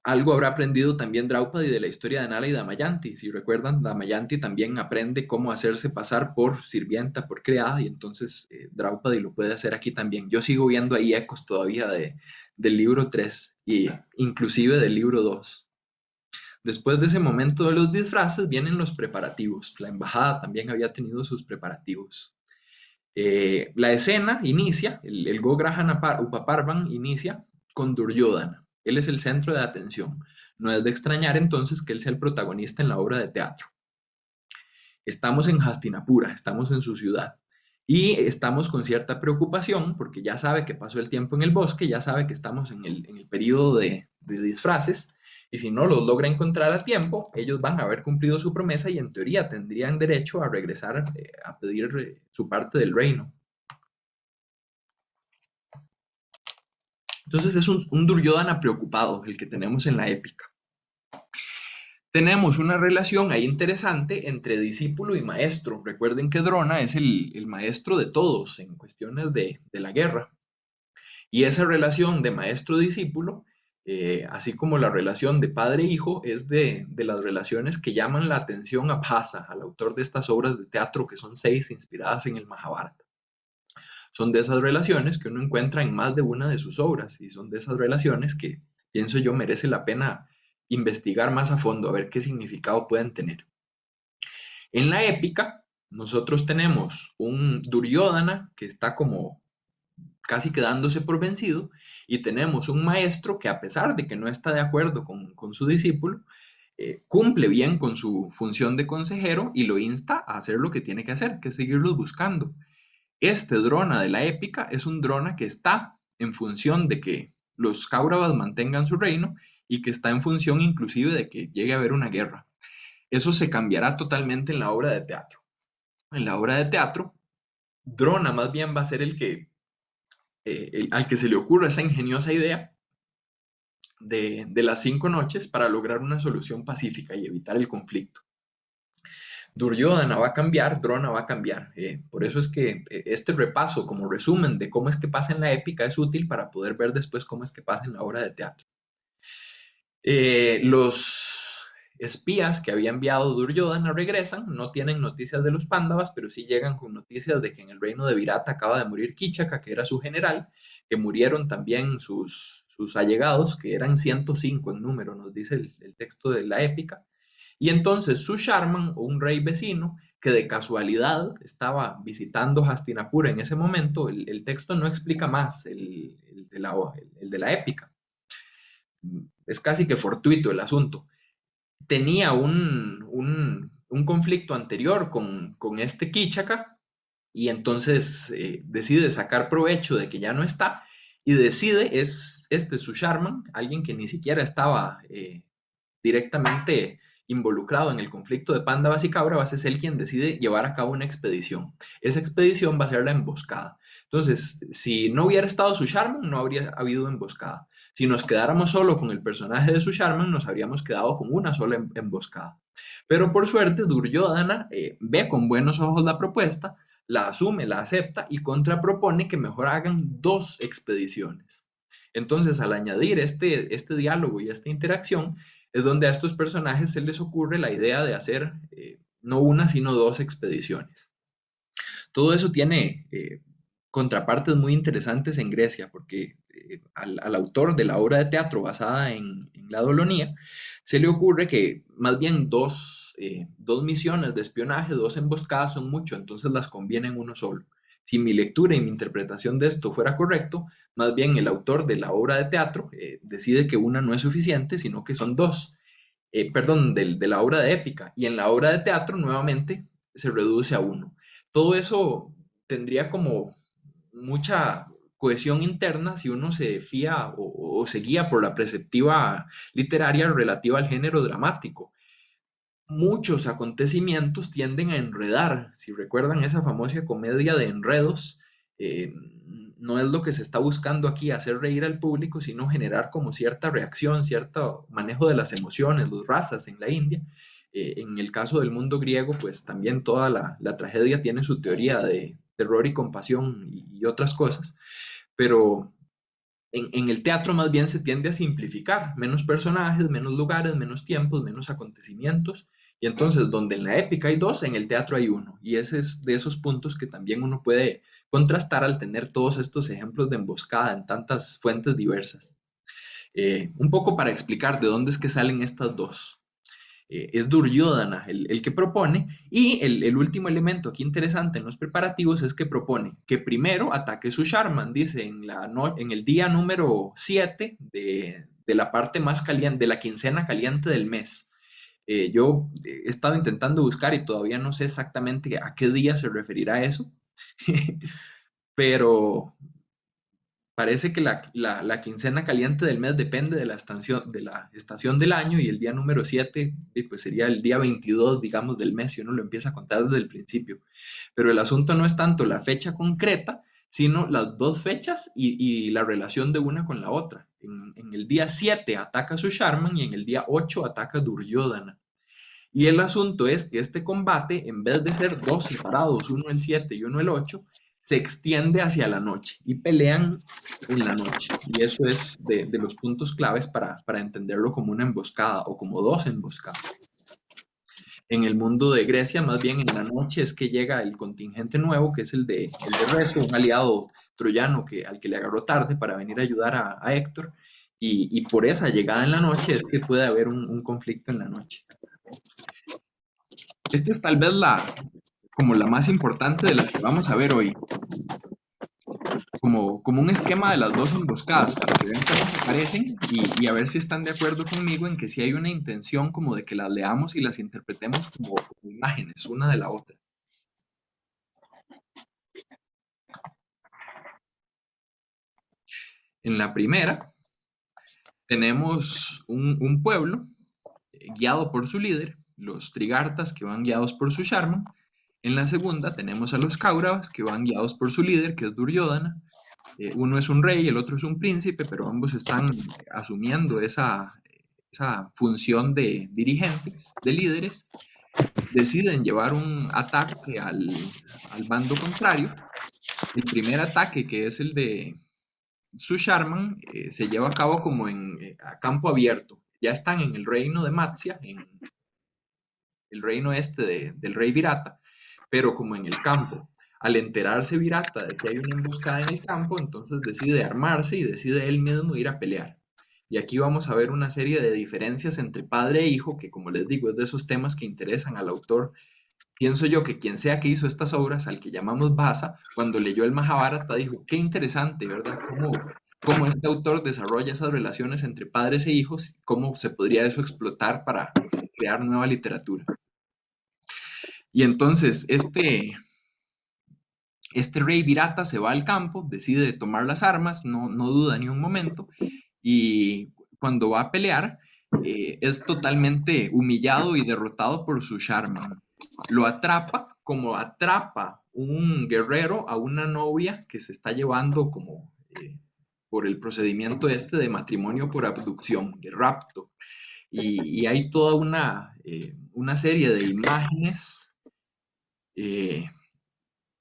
Algo habrá aprendido también Draupadi de la historia de Nala y Damayanti. Si recuerdan, Damayanti también aprende cómo hacerse pasar por sirvienta, por criada, y entonces Draupadi lo puede hacer aquí también. Yo sigo viendo ahí ecos todavía del libro 3 y inclusive del libro 2. Después de ese momento de los disfraces vienen los preparativos. La embajada también había tenido sus preparativos. La escena inicia, el Gograhan Upaparvan inicia con Duryodhana. Él es el centro de atención. No es de extrañar entonces que él sea el protagonista en la obra de teatro. Estamos en Hastinapura, estamos en su ciudad. Y estamos con cierta preocupación porque ya sabe que pasó el tiempo en el bosque, ya sabe que estamos en el periodo de disfraces y si no los logra encontrar a tiempo, ellos van a haber cumplido su promesa y en teoría tendrían derecho a regresar a pedir su parte del reino. Entonces es un Duryodhana preocupado el que tenemos en la épica. Tenemos una relación ahí interesante entre discípulo y maestro. Recuerden que Drona es el maestro de todos en cuestiones de la guerra. Y esa relación de maestro-discípulo, así como la relación de padre-hijo, es de las relaciones que llaman la atención a Bhasa, al autor de estas obras de teatro, que son 6 inspiradas en el Mahabharata. Son de esas relaciones que uno encuentra en más de una de sus obras y son de esas relaciones que, pienso yo, merece la pena investigar más a fondo, a ver qué significado pueden tener. En la épica, nosotros tenemos un Duryodhana que está como casi quedándose por vencido, y tenemos un maestro que a pesar de que no está de acuerdo con su discípulo, cumple bien con su función de consejero y lo insta a hacer lo que tiene que hacer, que es seguirlos buscando. Este Drona de la épica es un Drona que está en función de que los Kauravas mantengan su reino y que está en función inclusive de que llegue a haber una guerra. Eso se cambiará totalmente en la obra de teatro. En la obra de teatro, Drona más bien va a ser al que se le ocurra esa ingeniosa idea de las 5 noches para lograr una solución pacífica y evitar el conflicto. Duryodhana va a cambiar, Drona va a cambiar. Por eso es que este repaso como resumen de cómo es que pasa en la épica es útil para poder ver después cómo es que pasa en la obra de teatro. Los espías que había enviado Duryodhana regresan, no tienen noticias de los Pándavas, pero sí llegan con noticias de que en el reino de Virata acaba de morir Kichaka, que era su general, que murieron también sus allegados, que eran 105 en número, nos dice el texto de la épica. Y entonces Susharman, un rey vecino, que de casualidad estaba visitando Hastinapura en ese momento, el texto no explica más, el de la épica. Es casi que fortuito el asunto. Tenía un conflicto anterior con este Kichaka y entonces decide sacar provecho de que ya no está y decide, es este Susharman, alguien que ni siquiera estaba directamente involucrado en el conflicto de Pándavas y Kauravas, es él quien decide llevar a cabo una expedición. Esa expedición va a ser la emboscada. Entonces, si no hubiera estado Susharman, no habría habido emboscada. Si nos quedáramos solo con el personaje de Susharman, nos habríamos quedado con una sola emboscada. Pero por suerte, Duryodhana ve con buenos ojos la propuesta, la asume, la acepta y contrapropone que mejor hagan 2 expediciones. Entonces, al añadir este diálogo y esta interacción, es donde a estos personajes se les ocurre la idea de hacer no una, sino 2 expediciones. Todo eso tiene contrapartes muy interesantes en Grecia, porque al autor de la obra de teatro basada en la Dolonía, se le ocurre que más bien dos misiones de espionaje, 2 emboscadas son mucho, entonces las conviene en uno solo. Si mi lectura y mi interpretación de esto fuera correcto, más bien el autor de la obra de teatro decide que una no es suficiente, sino que son 2. Perdón, de la obra de épica, y en la obra de teatro nuevamente se reduce a 1. Todo eso tendría como mucha cohesión interna si uno se fía o se guía por la perspectiva literaria relativa al género dramático. Muchos acontecimientos tienden a enredar. Si recuerdan esa famosa comedia de enredos, eh, no es lo que se está buscando aquí, hacer reír al público, sino generar como cierta reacción, cierto manejo de las emociones, los razas en la India. En el caso del mundo griego, pues también toda la tragedia tiene su teoría de terror y compasión y otras cosas, pero en el teatro más bien se tiende a simplificar, menos personajes, menos lugares, menos tiempos, menos acontecimientos, y entonces donde en la épica hay 2, en el teatro hay 1, y ese es de esos puntos que también uno puede contrastar al tener todos estos ejemplos de emboscada en tantas fuentes diversas. Un poco para explicar de dónde es que salen estas 2. Es Duryodhana el que propone, y el último elemento aquí interesante en los preparativos es que propone que primero ataque Susharman, dice en el día número 7 de la parte más caliente, de la quincena caliente del mes. Yo he estado intentando buscar y todavía no sé exactamente a qué día se referirá eso, pero parece que la quincena caliente del mes depende de la estación del año, y el día número 7 pues sería el día 22, digamos, del mes, si uno lo empieza a contar desde el principio. Pero el asunto no es tanto la fecha concreta, sino las 2 fechas y la relación de una con la otra. En el día 7 ataca Susharman y en el día 8 ataca Duryodhana. Y el asunto es que este combate, en vez de ser 2 separados, uno el 7 y uno el 8, se extiende hacia la noche y pelean en la noche. Y eso es de los puntos claves para entenderlo como una emboscada o como 2 emboscadas. En el mundo de Grecia, más bien en la noche es que llega el contingente nuevo, que es el de Rezo, un aliado troyano al que le agarró tarde para venir a ayudar a Héctor. Y por esa llegada en la noche es que puede haber un conflicto en la noche. Esta es tal vez como la más importante de las que vamos a ver hoy, como un esquema de las 2 emboscadas, para que vean cómo se parecen y a ver si están de acuerdo conmigo en que sí hay una intención como de que las leamos y las interpretemos como imágenes, una de la otra. En la primera, tenemos un pueblo guiado por su líder, los Trigartas, que van guiados por su Sharman. En la segunda tenemos a los Kauravas, que van guiados por su líder, que es Duryodhana. Uno es un rey, el otro es un príncipe, pero ambos están asumiendo esa función de dirigentes, de líderes. Deciden llevar un ataque al bando contrario. El primer ataque, que es el de Susharman, se lleva a cabo como a campo abierto. Ya están en el reino de Matsia, en el reino del rey Virata, pero como en el campo. Al enterarse Virata de que hay una emboscada en el campo, entonces decide armarse y decide él mismo ir a pelear. Y aquí vamos a ver una serie de diferencias entre padre e hijo, que como les digo, es de esos temas que interesan al autor. Pienso yo que quien sea que hizo estas obras, al que llamamos Vasa, cuando leyó el Mahabharata, dijo, qué interesante, ¿verdad? Cómo este autor desarrolla esas relaciones entre padres e hijos, cómo se podría eso explotar para crear nueva literatura. Y entonces, este rey Virata se va al campo, decide tomar las armas, no duda ni un momento, y cuando va a pelear, es totalmente humillado y derrotado por su Sharman. Lo atrapa como atrapa un guerrero a una novia que se está llevando como por el procedimiento este de matrimonio por abducción, de rapto. Y hay toda una serie de imágenes eh,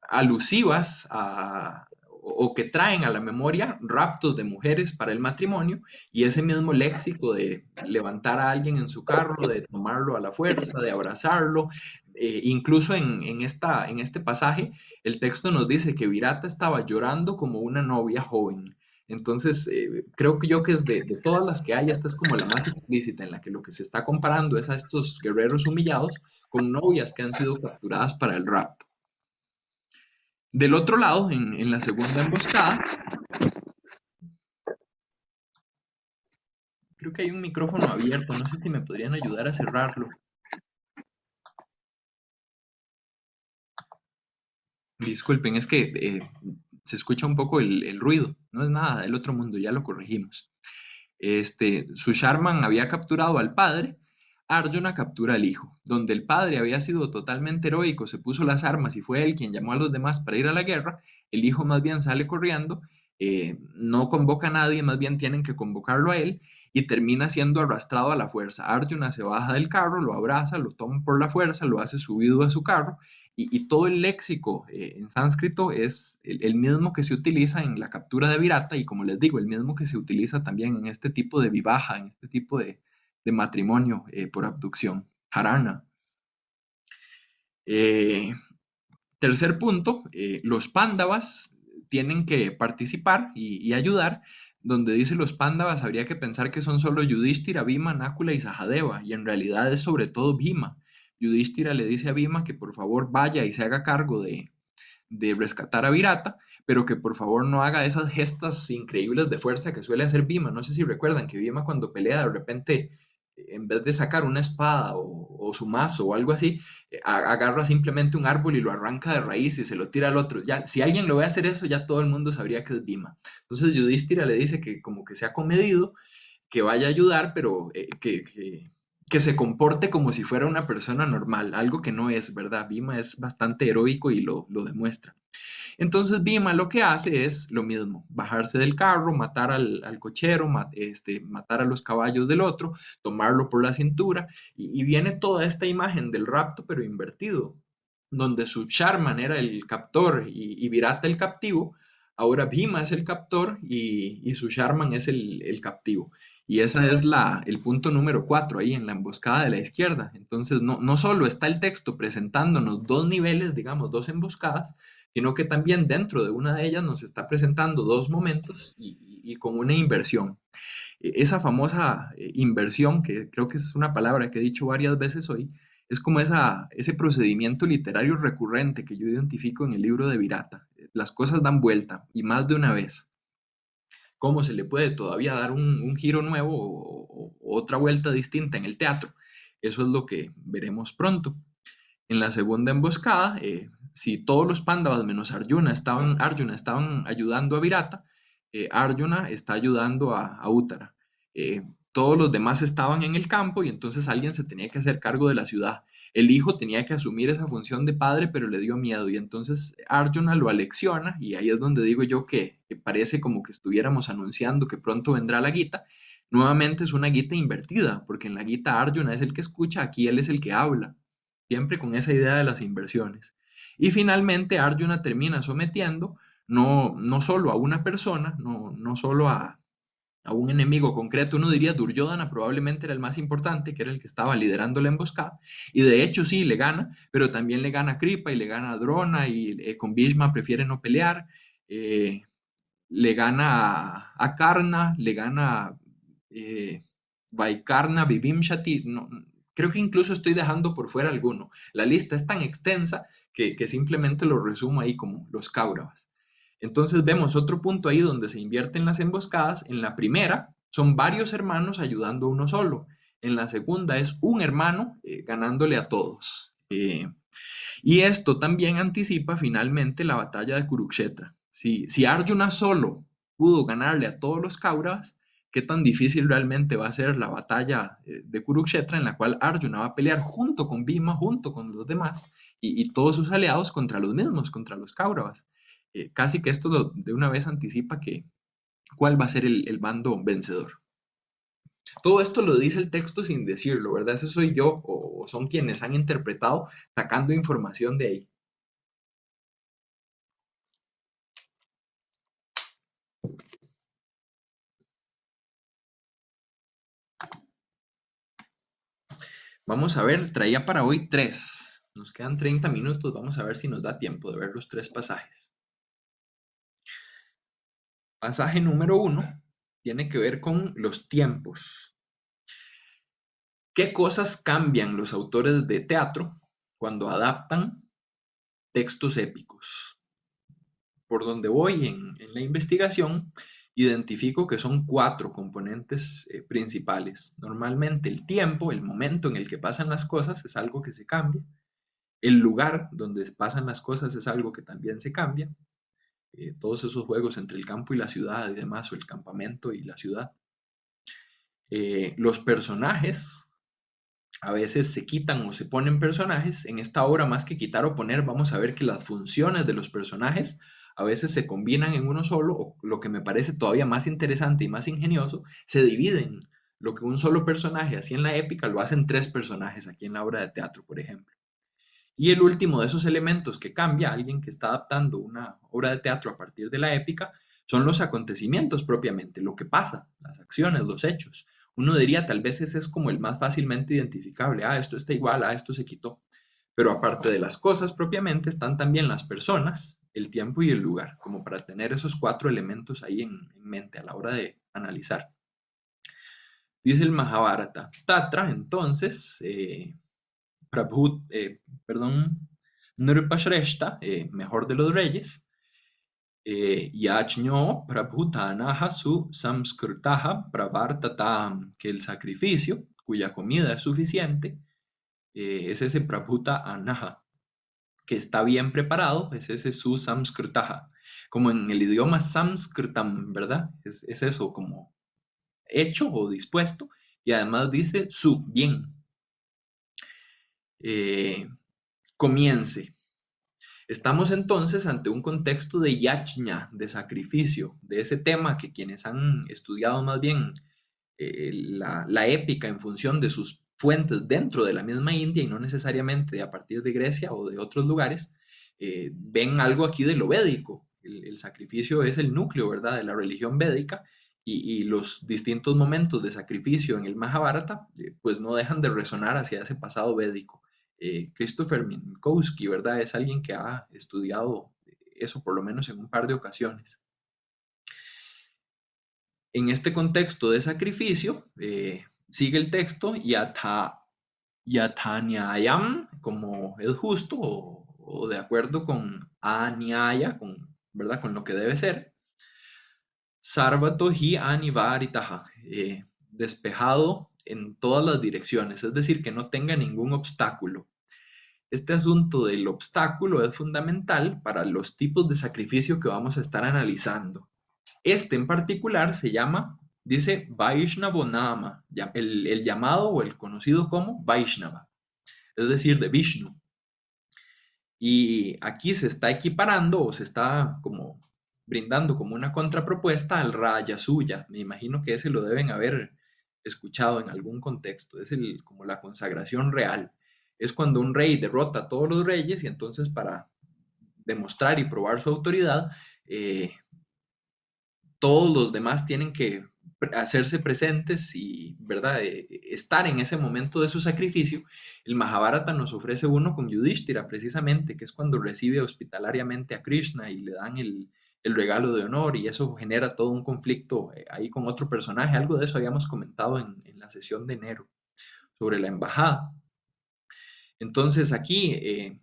alusivas o que traen a la memoria raptos de mujeres para el matrimonio y ese mismo léxico de levantar a alguien en su carro, de tomarlo a la fuerza, de abrazarlo. Incluso en este pasaje, el texto nos dice que Virata estaba llorando como una novia joven. Entonces, creo que yo que es de todas las que hay, esta es como la más explícita, en la que lo que se está comparando es a estos guerreros humillados con novias que han sido capturadas para el rapto. Del otro lado, en la segunda emboscada, creo que hay un micrófono abierto, no sé si me podrían ayudar a cerrarlo. Disculpen, es que se escucha un poco el ruido, no es nada del otro mundo, ya lo corregimos. Susharman había capturado al padre, Arjuna captura al hijo. Donde el padre había sido totalmente heroico, se puso las armas y fue él quien llamó a los demás para ir a la guerra, el hijo más bien sale corriendo, no convoca a nadie, más bien tienen que convocarlo a él y termina siendo arrastrado a la fuerza. Arjuna se baja del carro, lo abraza, lo toma por la fuerza, lo hace subido a su carro y todo el léxico en sánscrito es el mismo que se utiliza en la captura de Virata y como les digo, el mismo que se utiliza también en este tipo de vivaja, en este tipo de matrimonio por abducción, harana. Eh, Tercer punto, los pándavas tienen que participar y ayudar. Donde dice los pándavas, habría que pensar que son solo Yudhishthira, Bhima, Nákula y Sahadeva, y en realidad es sobre todo Bhima. Yudhishthira le dice a Bhima que por favor vaya y se haga cargo de rescatar a Virata, pero que por favor no haga esas gestas increíbles de fuerza que suele hacer Bhima. No sé si recuerdan que Bhima cuando pelea de repente, en vez de sacar una espada o su mazo o algo así, agarra simplemente un árbol y lo arranca de raíz y se lo tira al otro. Ya, si alguien lo ve hacer eso, ya todo el mundo sabría que es Bhima. Entonces Yudhishthira le dice que como que sea comedido, que vaya a ayudar, pero que se comporte como si fuera una persona normal, algo que no es, ¿verdad? Bhima es bastante heroico y lo demuestra. Entonces Bhima lo que hace es lo mismo, bajarse del carro, matar al cochero, matar a los caballos del otro, tomarlo por la cintura, y viene toda esta imagen del rapto, pero invertido, donde su Sharman era el captor y Virata el captivo, ahora Bhima es el captor y su Sharman es el captivo. Y ese es el punto número 4 ahí en la emboscada de la izquierda. Entonces, no solo está el texto presentándonos dos niveles, digamos, dos emboscadas, sino que también dentro de una de ellas nos está presentando dos momentos y con una inversión. Esa famosa inversión, que creo que es una palabra que he dicho varias veces hoy, es como ese procedimiento literario recurrente que yo identifico en el libro de Virata. Las cosas dan vuelta y más de una vez. ¿Cómo se le puede todavía dar un giro nuevo o otra vuelta distinta en el teatro? Eso es lo que veremos pronto. En la segunda emboscada, si todos los Pándavas menos Arjuna estaban ayudando a Virata, Arjuna está ayudando a Uttara. Todos los demás estaban en el campo y entonces alguien se tenía que hacer cargo de la ciudad. el hijo tenía que asumir esa función de padre, pero le dio miedo. Y entonces Arjuna lo alecciona, y ahí es donde digo yo que parece como que estuviéramos anunciando que pronto vendrá la Gita. Nuevamente es una Gita invertida, porque en la Gita Arjuna es el que escucha, aquí él es el que habla, siempre con esa idea de las inversiones. Y finalmente Arjuna termina sometiendo no solo a una persona, no solo a un enemigo concreto. Uno diría Duryodhana probablemente era el más importante, que era el que estaba liderando la emboscada, y de hecho sí, le gana, pero también le gana a Kripa y le gana a Drona, y con Bhishma prefiere no pelear, eh, le gana a Karna, le gana eh, Vaikarna, Vivimshati, no, creo que incluso estoy dejando por fuera alguno. La lista es tan extensa que simplemente lo resumo ahí como los Kauravas. Entonces vemos otro punto ahí donde se invierten las emboscadas. En la primera son varios hermanos ayudando a uno solo. En la segunda es un hermano ganándole a todos. Y esto también anticipa finalmente la batalla de Kurukshetra. Si Arjuna solo pudo ganarle a todos los Kauravas, ¿qué tan difícil realmente va a ser la batalla de Kurukshetra, en la cual Arjuna va a pelear junto con Bhima, junto con los demás y todos sus aliados contra los mismos, contra los Kauravas? Casi que esto de una vez anticipa cuál va a ser el bando vencedor. Todo esto lo dice el texto sin decirlo, ¿verdad? Ese soy yo o son quienes han interpretado sacando información de ahí. Vamos a ver, traía para hoy 3. Nos quedan 30 minutos, vamos a ver si nos da tiempo de ver los 3 pasajes. Pasaje número 1 tiene que ver con los tiempos. ¿Qué cosas cambian los autores de teatro cuando adaptan textos épicos? Por donde voy en la investigación, identifico que son 4 componentes principales. Normalmente el tiempo, el momento en el que pasan las cosas, es algo que se cambia. El lugar donde pasan las cosas es algo que también se cambia. Todos esos juegos entre el campo y la ciudad y demás, o el campamento y la ciudad. Los personajes a veces se quitan o se ponen personajes. En esta obra, más que quitar o poner, vamos a ver que las funciones de los personajes a veces se combinan en uno solo, o lo que me parece todavía más interesante y más ingenioso, se dividen. Lo que un solo personaje hacía en la épica lo hacen 3 personajes aquí en la obra de teatro, por ejemplo. Y el último de esos elementos que cambia alguien que está adaptando una obra de teatro a partir de la épica son los acontecimientos propiamente, lo que pasa, las acciones, los hechos. Uno diría, tal vez ese es como el más fácilmente identificable. Esto está igual, esto se quitó. Pero aparte de las cosas propiamente, están también las personas, el tiempo y el lugar, como para tener esos 4 elementos ahí en mente a la hora de analizar. Dice el Mahabharata. Tatra, entonces, Prabhu, Nrupashreshta, mejor de los reyes, Yajño Prabhutanaha su Samskrtaha Pravartatam, que el sacrificio, cuya comida es suficiente, es ese Prabhuta Anaha, que está bien preparado, es ese su Samskrtaha, como en el idioma Samskrtam, ¿verdad? Es eso, como hecho o dispuesto, y además dice su, bien. Comience. Estamos entonces ante un contexto de yajna, de sacrificio, de ese tema que quienes han estudiado más bien la épica en función de sus fuentes dentro de la misma India y no necesariamente a partir de Grecia o de otros lugares, ven algo aquí de lo védico. El sacrificio es el núcleo, ¿verdad?, de la religión védica, y los distintos momentos de sacrificio en el Mahabharata, pues no dejan de resonar hacia ese pasado védico. Christopher Minkowski, ¿verdad? Es alguien que ha estudiado eso por lo menos en un par de ocasiones. En este contexto de sacrificio, sigue el texto Yatanyayam, como es justo o de acuerdo con Anyaya, ¿verdad? Con lo que debe ser. Sarvato hi anivaritaha, despejado en todas las direcciones, es decir, que no tenga ningún obstáculo. Este asunto del obstáculo es fundamental para los tipos de sacrificio que vamos a estar analizando. Este en particular se llama, dice Vaishnavonama, el llamado o el conocido como Vaishnava. es decir, de Vishnu. Y aquí se está equiparando o se está como brindando como una contrapropuesta al Raya Suya. Me imagino que ese lo deben haber escuchado en algún contexto. Es como la consagración real. Es cuando un rey derrota a todos los reyes y entonces para demostrar y probar su autoridad, eh, todos los demás tienen que hacerse presentes y, ¿verdad?, estar en ese momento de su sacrificio. El Mahabharata nos ofrece uno con Yudhishthira, precisamente, que es cuando recibe hospitalariamente a Krishna y le dan el regalo de honor, y eso genera todo un conflicto ahí con otro personaje. Algo de eso habíamos comentado en la sesión de enero sobre la embajada. Entonces aquí,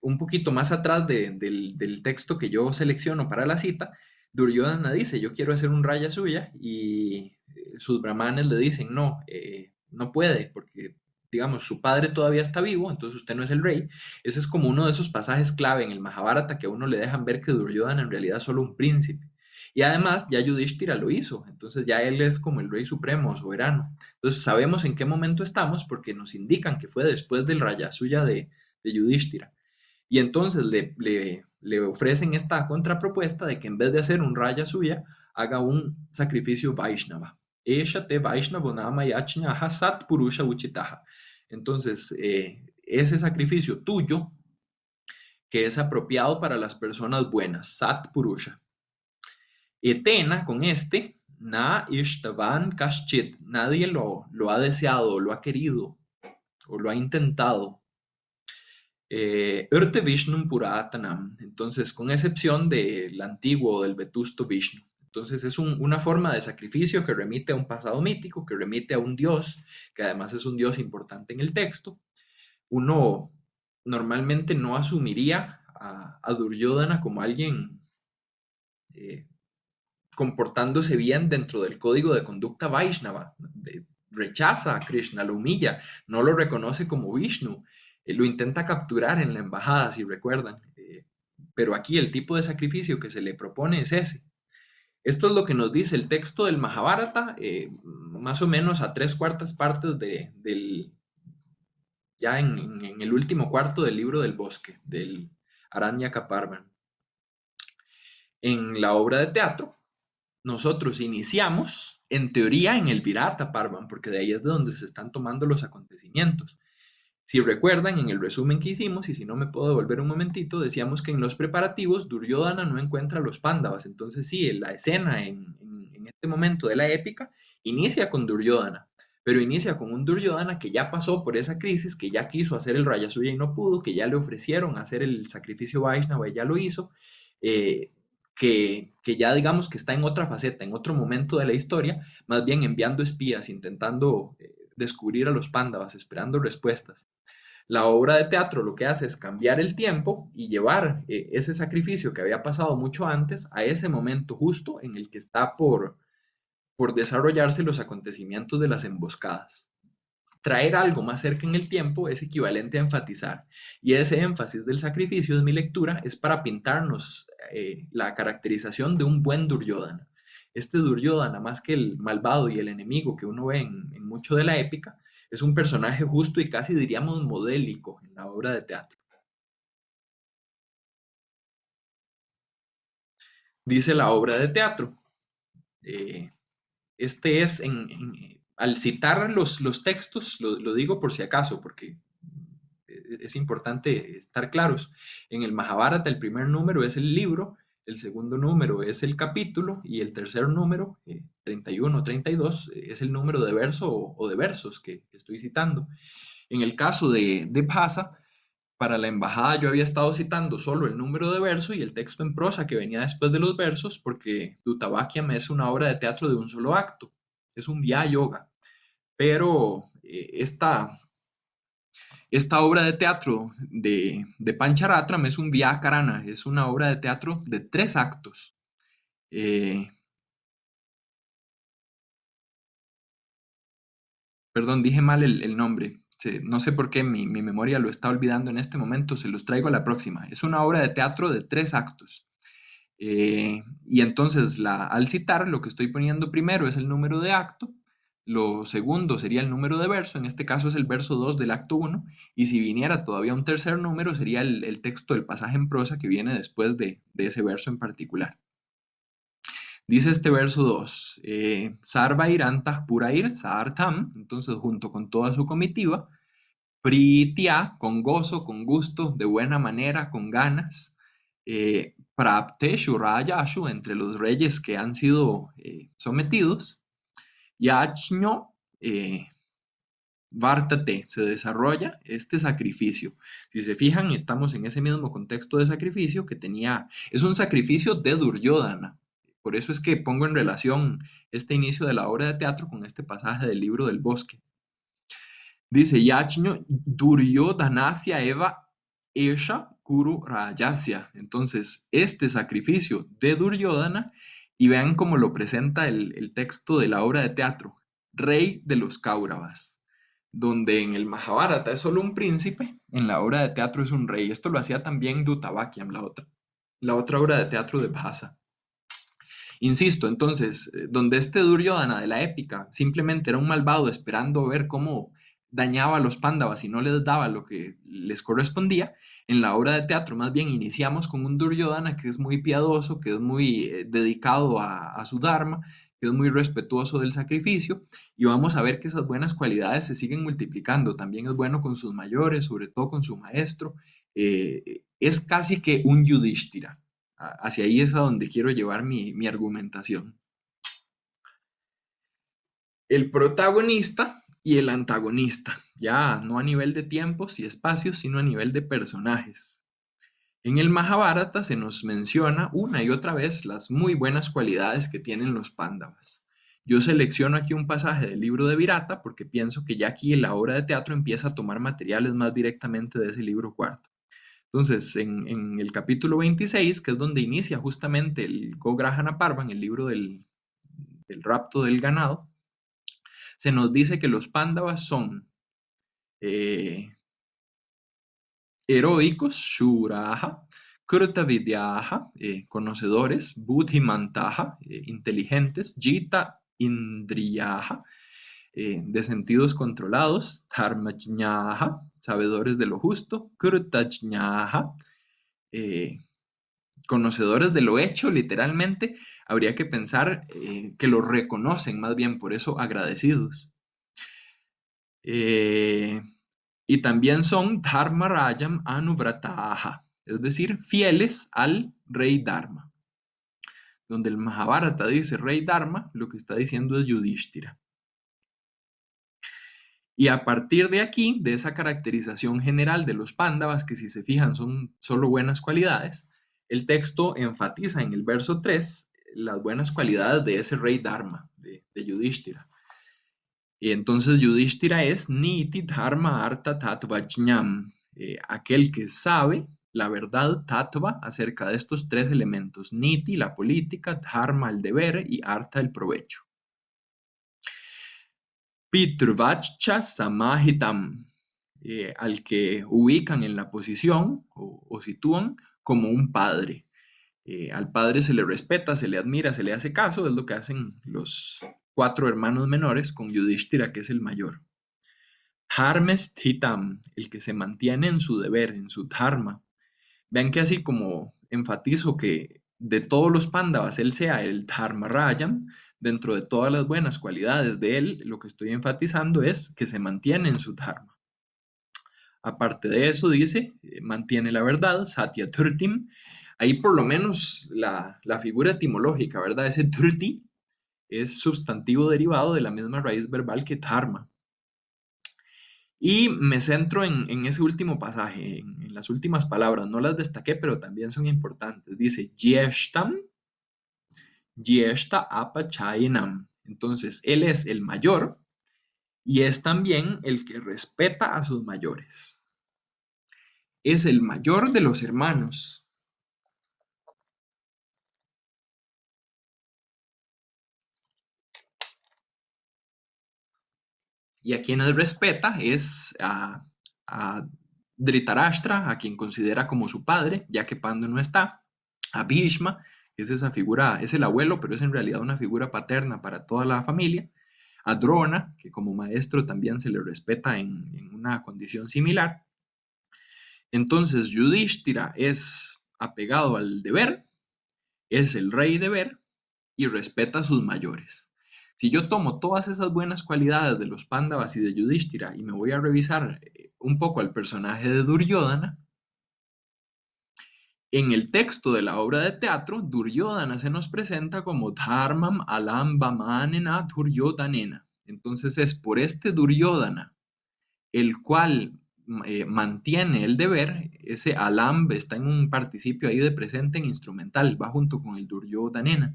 un poquito más atrás del texto que yo selecciono para la cita, Duryodhana dice, yo quiero hacer un raya suya, y sus brahmanes le dicen, no, no puede, porque, digamos, su padre todavía está vivo, entonces usted no es el rey. Ese es como uno de esos pasajes clave en el Mahabharata que a uno le dejan ver que Duryodhana en realidad es solo un príncipe. Y además ya Yudhishthira lo hizo, entonces ya él es como el rey supremo, soberano. Entonces sabemos en qué momento estamos porque nos indican que fue después del raya suya de Yudhishthira. Y entonces le ofrecen esta contrapropuesta de que en vez de hacer un raya suya, haga un sacrificio Vaishnava. Eshate Vaishnavo Nama Yachnaha Sat Purusha Uchitaha. Entonces, ese sacrificio tuyo, que es apropiado para las personas buenas, Sat Purusha. Etena, con este, Na Ishtavan Kashchit, nadie lo ha deseado, lo ha querido, o lo ha intentado. Urte Vishnum Puratanam, entonces con excepción del antiguo, del vetusto Vishnu. Entonces es una forma de sacrificio que remite a un pasado mítico, que remite a un dios, que además es un dios importante en el texto. Uno normalmente no asumiría a Duryodhana como alguien eh, comportándose bien dentro del código de conducta Vaishnava. Rechaza a Krishna, lo humilla, no lo reconoce como Vishnu, lo intenta capturar en la embajada, si recuerdan. Pero aquí el tipo de sacrificio que se le propone es ese. Esto es lo que nos dice el texto del Mahabharata, más o menos a 3/4 partes ya en el último cuarto del libro del bosque, del Aranyaka-parvan. En la obra de teatro, nosotros iniciamos, en teoría, en el Virata Parvan, porque de ahí es de donde se están tomando los acontecimientos. Si recuerdan, en el resumen que hicimos, y si no me puedo devolver un momentito, decíamos que en los preparativos Duryodhana no encuentra a los Pándavas. Entonces sí, la escena en este momento de la épica inicia con Duryodhana, pero inicia con un Duryodhana que ya pasó por esa crisis, que ya quiso hacer el Rayasuya y no pudo, que ya le ofrecieron hacer el sacrificio Vaishnava y ya lo hizo, eh, que ya digamos que está en otra faceta, en otro momento de la historia, más bien enviando espías, intentando descubrir a los Pándavas, esperando respuestas. La obra de teatro lo que hace es cambiar el tiempo y llevar ese sacrificio que había pasado mucho antes a ese momento justo en el que está por desarrollarse los acontecimientos de las emboscadas. Traer algo más cerca en el tiempo es equivalente a enfatizar, y ese énfasis del sacrificio de mi lectura es para pintarnos la caracterización de un buen Duryodhana. Este Duryodhana, más que el malvado y el enemigo que uno ve en mucho de la épica, es un personaje justo y casi diríamos modélico en la obra de teatro. Dice la obra de teatro. eh, este es, al citar los textos, lo digo por si acaso, porque es importante estar claros. En el Mahabharata el primer número es el libro, el segundo número es el capítulo y el tercer número, 31 o 32, es el número de verso o de versos que estoy citando. En el caso de Bhasa, para la embajada yo había estado citando solo el número de verso y el texto en prosa que venía después de los versos, porque Dutavakyam es una obra de teatro de un solo acto, es un Vya Yoga. Pero esta obra de teatro de Pancharatram es un Vyakarana, es una obra de teatro de 3 actos. Perdón, dije mal el nombre. No sé por qué mi memoria lo está olvidando en este momento, se los traigo a la próxima. Es una obra de teatro de 3 actos. Y entonces al citar, lo que estoy poniendo primero es el número de acto, lo segundo sería el número de verso, en este caso es el verso 2 del acto 1, y si viniera todavía un tercer número sería el texto del pasaje en prosa que viene después de ese verso en particular. Dice este verso 2, Sarva irantah purair sartam, entonces junto con toda su comitiva, pritia, con gozo, con gusto, de buena manera, con ganas, prapteshu rayashu, entre los reyes que han sido sometidos, yachño, Vártate, se desarrolla este sacrificio. Si se fijan, estamos en ese mismo contexto de sacrificio que tenía, es un sacrificio de Duryodhana. Por eso es que pongo en relación este inicio de la obra de teatro con este pasaje del libro del bosque. Dice, Yachño Duryodhanasya Eva Esha Kuru Rayasya. Entonces, este sacrificio de Duryodhana, y vean cómo lo presenta el texto de la obra de teatro, rey de los Kauravas, donde en el Mahabharata es solo un príncipe, en la obra de teatro es un rey. Esto lo hacía también Dutavakyam, la otra obra de teatro de Bhasa. Insisto, entonces, donde este Duryodhana de la épica simplemente era un malvado esperando ver cómo dañaba a los Pándavas y no les daba lo que les correspondía, en la obra de teatro más bien iniciamos con un Duryodhana que es muy piadoso, que es muy dedicado a su dharma, que es muy respetuoso del sacrificio, y vamos a ver que esas buenas cualidades se siguen multiplicando. También es bueno con sus mayores, sobre todo con su maestro. Es casi que un Yudhishthira. Hacia ahí es a donde quiero llevar mi argumentación. El protagonista y el antagonista, ya no a nivel de tiempos y espacios, sino a nivel de personajes. En el Mahabharata se nos menciona una y otra vez las muy buenas cualidades que tienen los Pándavas. Yo selecciono aquí un pasaje del libro de Virata porque pienso que ya aquí la obra de teatro empieza a tomar materiales más directamente de ese libro cuarto. Entonces, en el capítulo 26, que es donde inicia justamente el Gograhana Parvan, el libro del rapto del ganado, se nos dice que los Pándavas son eh, heroicos, Shuraha, Krutavidyaha, conocedores, Buddhimantaha, inteligentes, Jita Indriyaha, de sentidos controlados, Dharmajnaha, sabedores de lo justo, Krutajnaha, conocedores de lo hecho, literalmente, habría que pensar que lo reconocen, más bien por eso agradecidos. Y también son Dharma Rajam Anuvrataha, es decir, fieles al rey Dharma. Donde el Mahabharata dice rey Dharma, lo que está diciendo es Yudhishthira. Y a partir de aquí, de esa caracterización general de los Pándavas, que si se fijan son solo buenas cualidades, el texto enfatiza en el verso 3 las buenas cualidades de ese rey Dharma, de Yudhishthira. Y entonces Yudhishthira es Niti Dharma Artha Tatvajñam, aquel que sabe la verdad Tattva acerca de estos tres elementos: Niti, la política; Dharma, el deber; y Artha, el provecho. Pitrvachcha Samahitam, al que ubican en la posición o sitúan como un padre. Al padre se le respeta, se le admira, se le hace caso, es lo que hacen los 4 hermanos menores con Yudhishthira, que es el mayor. Dharmes Hitam, el que se mantiene en su deber, en su dharma. Vean que así como enfatizo que de todos los Pándavas él sea el Dharma Rajam, dentro de todas las buenas cualidades de él, lo que estoy enfatizando es que se mantiene en su dharma. Aparte de eso, dice, mantiene la verdad, Satya Turtim. Ahí por lo menos la figura etimológica, ¿verdad? Ese Turti es sustantivo derivado de la misma raíz verbal que Dharma. Y me centro en ese último pasaje, en las últimas palabras. No las destaqué, pero también son importantes. Dice, Yeshtam, Yeshta Apachayinam. Entonces, él es el mayor y es también el que respeta a sus mayores. Es el mayor de los hermanos. Y a quienes respeta es a Dhritarashtra, a quien considera como su padre, ya que Pandu no está; a Bhishma, que es esa figura, es el abuelo, pero es en realidad una figura paterna para toda la familia; a Drona, que como maestro también se le respeta en una condición similar. Entonces, Yudhishthira es apegado al deber, es el rey deber y respeta a sus mayores. Si yo tomo todas esas buenas cualidades de los Pándavas y de Yudhishthira y me voy a revisar un poco al personaje de Duryodhana, en el texto de la obra de teatro, Duryodhana se nos presenta como Dharmam alam vamanena Duryodhanena. Entonces es por este Duryodhana, el cual mantiene el deber. Ese alam está en un participio ahí de presente en instrumental, va junto con el Duryodhanena.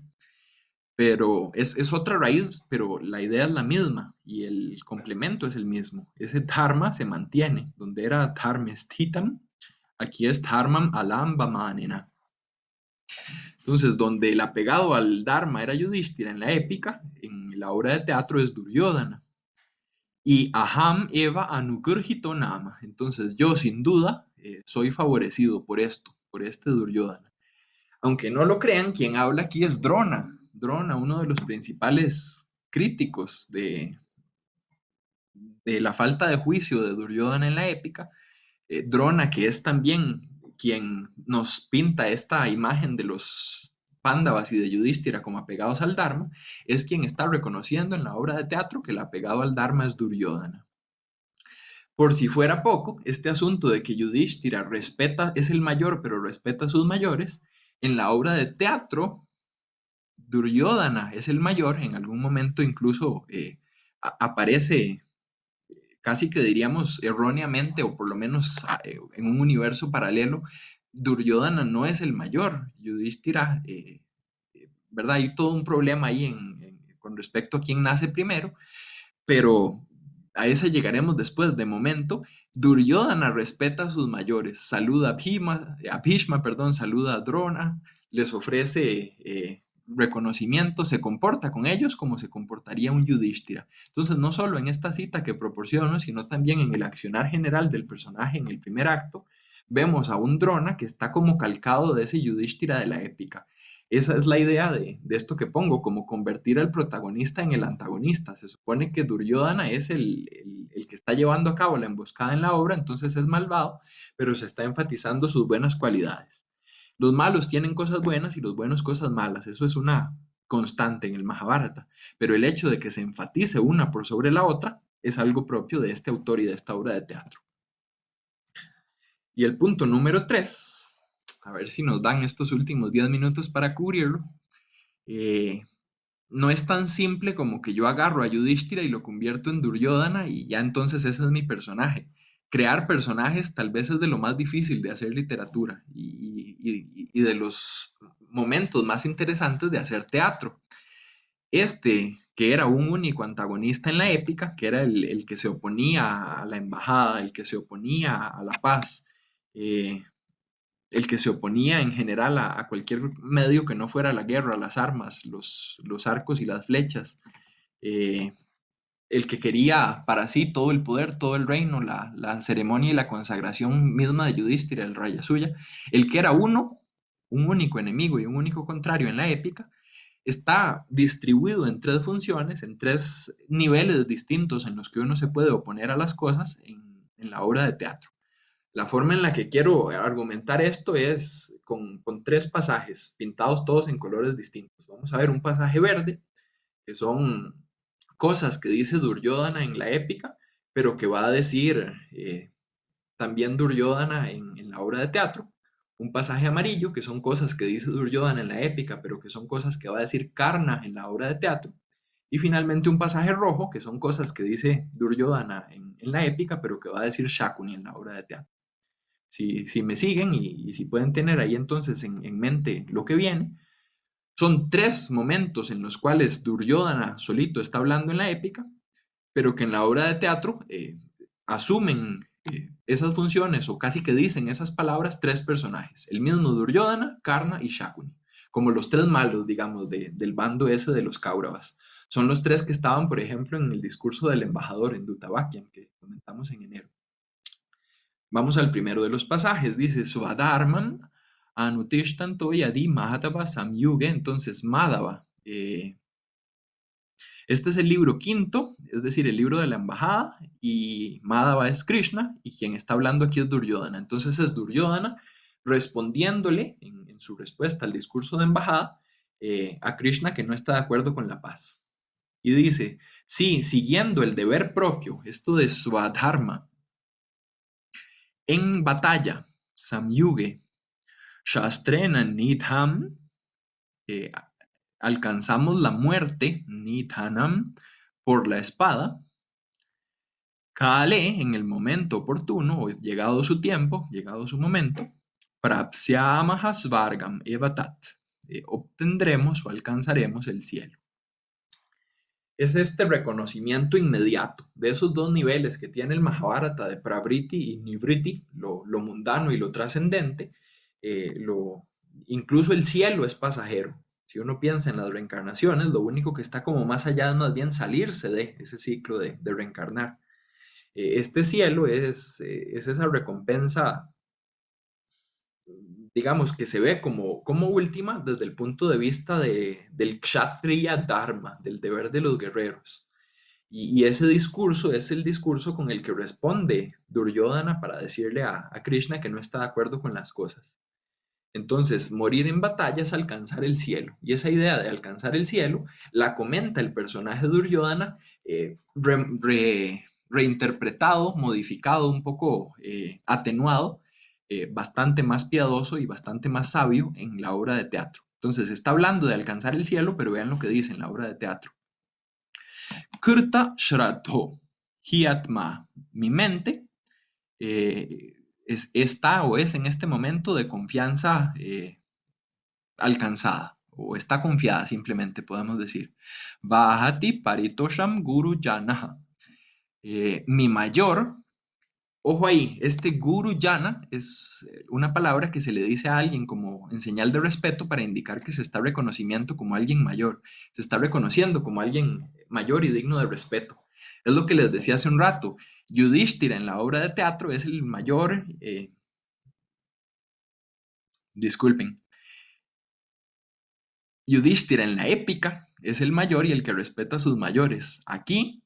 Pero es otra raíz, pero la idea es la misma y el complemento es el mismo. Ese dharma se mantiene, donde era dharmesthitam, aquí es dharmam alam vamanena. Entonces, donde el apegado al dharma era Yudhishthira en la épica, en la obra de teatro es Duryodhana. Y aham eva anugurhito nama. Entonces, yo sin duda soy favorecido por esto, por este Duryodhana. Aunque no lo crean, quien habla aquí es Drona. Drona, uno de los principales críticos de la falta de juicio de Duryodhana en la épica. Drona, que es también quien nos pinta esta imagen de los Pándavas y de Yudhishthira como apegados al Dharma, es quien está reconociendo en la obra de teatro que el apegado al Dharma es Duryodhana. Por si fuera poco, este asunto de que Yudhishthira respeta, es el mayor, pero respeta a sus mayores, en la obra de teatro, Duryodhana es el mayor, en algún momento incluso aparece casi que diríamos erróneamente, o por lo menos en un universo paralelo, Duryodhana no es el mayor, Yudhishthira, ¿verdad? Hay todo un problema ahí con respecto a quién nace primero, pero a ese llegaremos después. De momento, Duryodhana respeta a sus mayores, saluda a Bhishma, perdón, saluda a Drona, les ofrece reconocimiento, se comporta con ellos como se comportaría un Yudhishthira. Entonces, no solo en esta cita que proporciono, sino también en el accionar general del personaje en el primer acto, vemos a un Drona que está como calcado de ese Yudhishthira de la épica. Esa es la idea de esto que pongo, como convertir al protagonista en el antagonista. Se supone que Duryodhana es el que está llevando a cabo la emboscada en la obra, entonces es malvado, pero se está enfatizando sus buenas cualidades. Los malos tienen cosas buenas y los buenos cosas malas. Eso es una constante en el Mahabharata. Pero el hecho de que se enfatice una por sobre la otra es algo propio de este autor y de esta obra de teatro. Y el punto número 3, a ver si nos dan estos últimos 10 minutos para cubrirlo, no es tan simple como que yo agarro a Yudhishthira y lo convierto en Duryodhana y ya entonces ese es mi personaje. Crear personajes tal vez es de lo más difícil de hacer literatura y de los momentos más interesantes de hacer teatro. Este, que era un único antagonista en la épica, que era el que se oponía a la embajada, el que se oponía a la paz, eh, el que se oponía en general a cualquier medio que no fuera la guerra, las armas, los arcos y las flechas, eh, el que quería para sí todo el poder, todo el reino, la ceremonia y la consagración misma de Yudhishthira, el raya suya, el que era uno, un único enemigo y un único contrario en la épica, está distribuido en tres funciones, en tres niveles distintos en los que uno se puede oponer a las cosas en la obra de teatro. La forma en la que quiero argumentar esto es con tres pasajes, pintados todos en colores distintos. Vamos a ver un pasaje verde, que son cosas que dice Duryodhana en la épica, pero que va a decir también Duryodhana en la obra de teatro. Un pasaje amarillo, que son cosas que dice Duryodhana en la épica, pero que son cosas que va a decir Karna en la obra de teatro. Y finalmente un pasaje rojo, que son cosas que dice Duryodhana en la épica, pero que va a decir Shakuni en la obra de teatro. Si me siguen y si pueden tener ahí entonces en mente lo que viene, son tres momentos en los cuales Duryodhana solito está hablando en la épica, pero que en la obra de teatro asumen esas funciones o casi que dicen esas palabras tres personajes, el mismo Duryodhana, Karna y Shakuni, como los tres malos, digamos, del bando ese de los Kauravas. Son los tres que estaban, por ejemplo, en el discurso del embajador en Dutavakian, que comentamos en enero. Vamos al primero de los pasajes, dice Swadharman Anutishtanto Yadi Mahadava Samyuge. Entonces Madhava Este es el libro quinto, es decir, el libro de la embajada, y Madhava es Krishna, y quien está hablando aquí es Duryodhana. Entonces es Duryodhana respondiéndole en su respuesta al discurso de embajada a Krishna que no está de acuerdo con la paz. Y dice, sí, siguiendo el deber propio, esto de Swadharma, en batalla, Samyuge, Shastrena Nidham, eh, alcanzamos la muerte, Nidhanam, por la espada. Kale, en el momento oportuno, o llegado su tiempo, llegado su momento, Prapsyamaha Svargam Evatat, obtendremos o alcanzaremos el cielo. Es este reconocimiento inmediato de esos dos niveles que tiene el Mahabharata de Pravriti y Nivriti, lo mundano y lo trascendente. Incluso el cielo es pasajero. Si uno piensa en las reencarnaciones, lo único que está como más allá es más bien salirse de ese ciclo de reencarnar. Este cielo es esa recompensa, digamos, que se ve como última desde el punto de vista del Kshatriya Dharma, del deber de los guerreros. Y ese discurso es el discurso con el que responde Duryodhana para decirle a Krishna que no está de acuerdo con las cosas. Entonces, morir en batalla es alcanzar el cielo. Y esa idea de alcanzar el cielo la comenta el personaje de Duryodhana, reinterpretado, modificado, un poco atenuado, bastante más piadoso y bastante más sabio en la obra de teatro. Entonces, está hablando de alcanzar el cielo, pero vean lo que dice en la obra de teatro. Kurta Shraddho Hiatma, mi mente está o es en este momento de confianza alcanzada, o está confiada simplemente, podemos decir. Vahati Paritosham Guru Janaha. Mi mayor, ojo ahí, este Guru Jana es una palabra que se le dice a alguien como en señal de respeto para indicar que se está reconociendo como alguien mayor, se está reconociendo como alguien mayor y digno de respeto. Es lo que les decía hace un rato. Yudhishthira en la obra de teatro es el mayor, disculpen, Yudhishthira en la épica es el mayor y el que respeta a sus mayores. Aquí,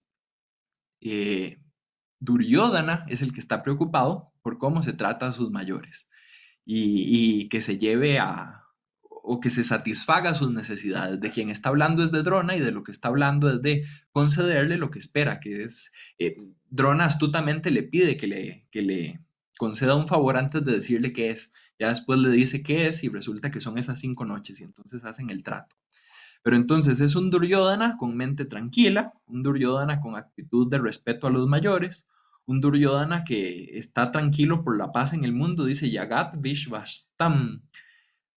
eh, Duryodhana es el que está preocupado por cómo se trata a sus mayores y que se lleve o que se satisfaga sus necesidades. De quien está hablando es de Drona y de lo que está hablando es de concederle lo que espera, que es, Drona astutamente le pide que le conceda un favor antes de decirle qué es. Ya después le dice qué es y resulta que son esas 5 noches y entonces hacen el trato. Pero entonces es un Duryodhana con mente tranquila, un Duryodhana con actitud de respeto a los mayores, un Duryodhana que está tranquilo por la paz en el mundo, dice Yagat Vishvastam.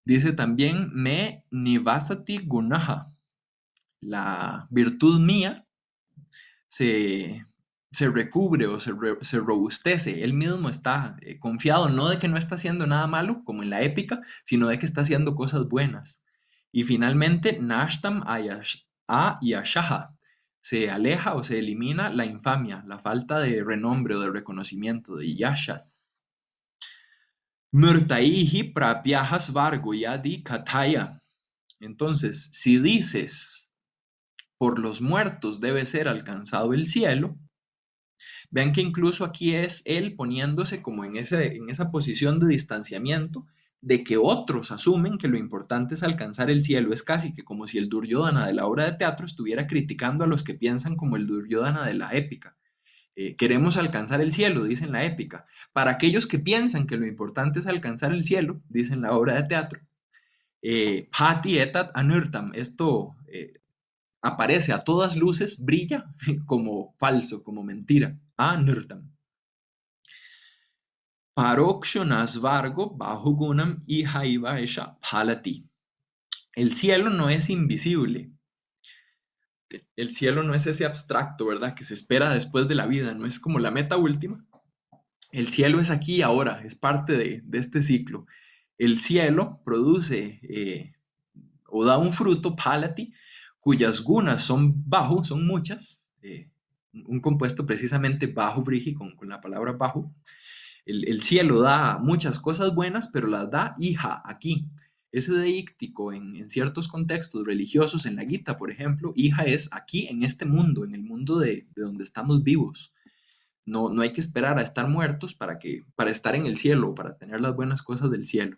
Dice también Me Nivasati Gunaha, la virtud mía se, se recubre o se robustece. Él mismo está confiado, no de que no está haciendo nada malo, como en la épica, sino de que está haciendo cosas buenas. Y finalmente, Nashtam Ayashaha, se aleja o se elimina la infamia, la falta de renombre o de reconocimiento, de Yashas. Murtaihi prapyahas vargo yadi kataya. Entonces, si dices por los muertos debe ser alcanzado el cielo, vean que incluso aquí es él poniéndose como en esa posición de distanciamiento, de que otros asumen que lo importante es alcanzar el cielo. Es casi que como si el Duryodhana de la obra de teatro estuviera criticando a los que piensan como el Duryodhana de la épica. Queremos alcanzar el cielo, dicen la épica. Para aquellos que piensan que lo importante es alcanzar el cielo, dicen la obra de teatro, Hati etat anurtam, esto aparece a todas luces, brilla como falso, como mentira. Anurtam. Parokshanasvargo bahugunam ihaiva esha phalati. El cielo no es invisible. El cielo no es ese abstracto, ¿verdad? Que se espera después de la vida, no es como la meta última. El cielo es aquí y ahora, es parte de este ciclo. El cielo produce o da un fruto, phalati, cuyas gunas son bajo, son muchas, un compuesto precisamente bajo, brigi, con la palabra bajo. El cielo da muchas cosas buenas, pero las da hija aquí. Ese deíctico en ciertos contextos religiosos, en la Gita, por ejemplo, hija es aquí en este mundo, en el mundo de donde estamos vivos. No, no hay que esperar a estar muertos para estar en el cielo, para tener las buenas cosas del cielo.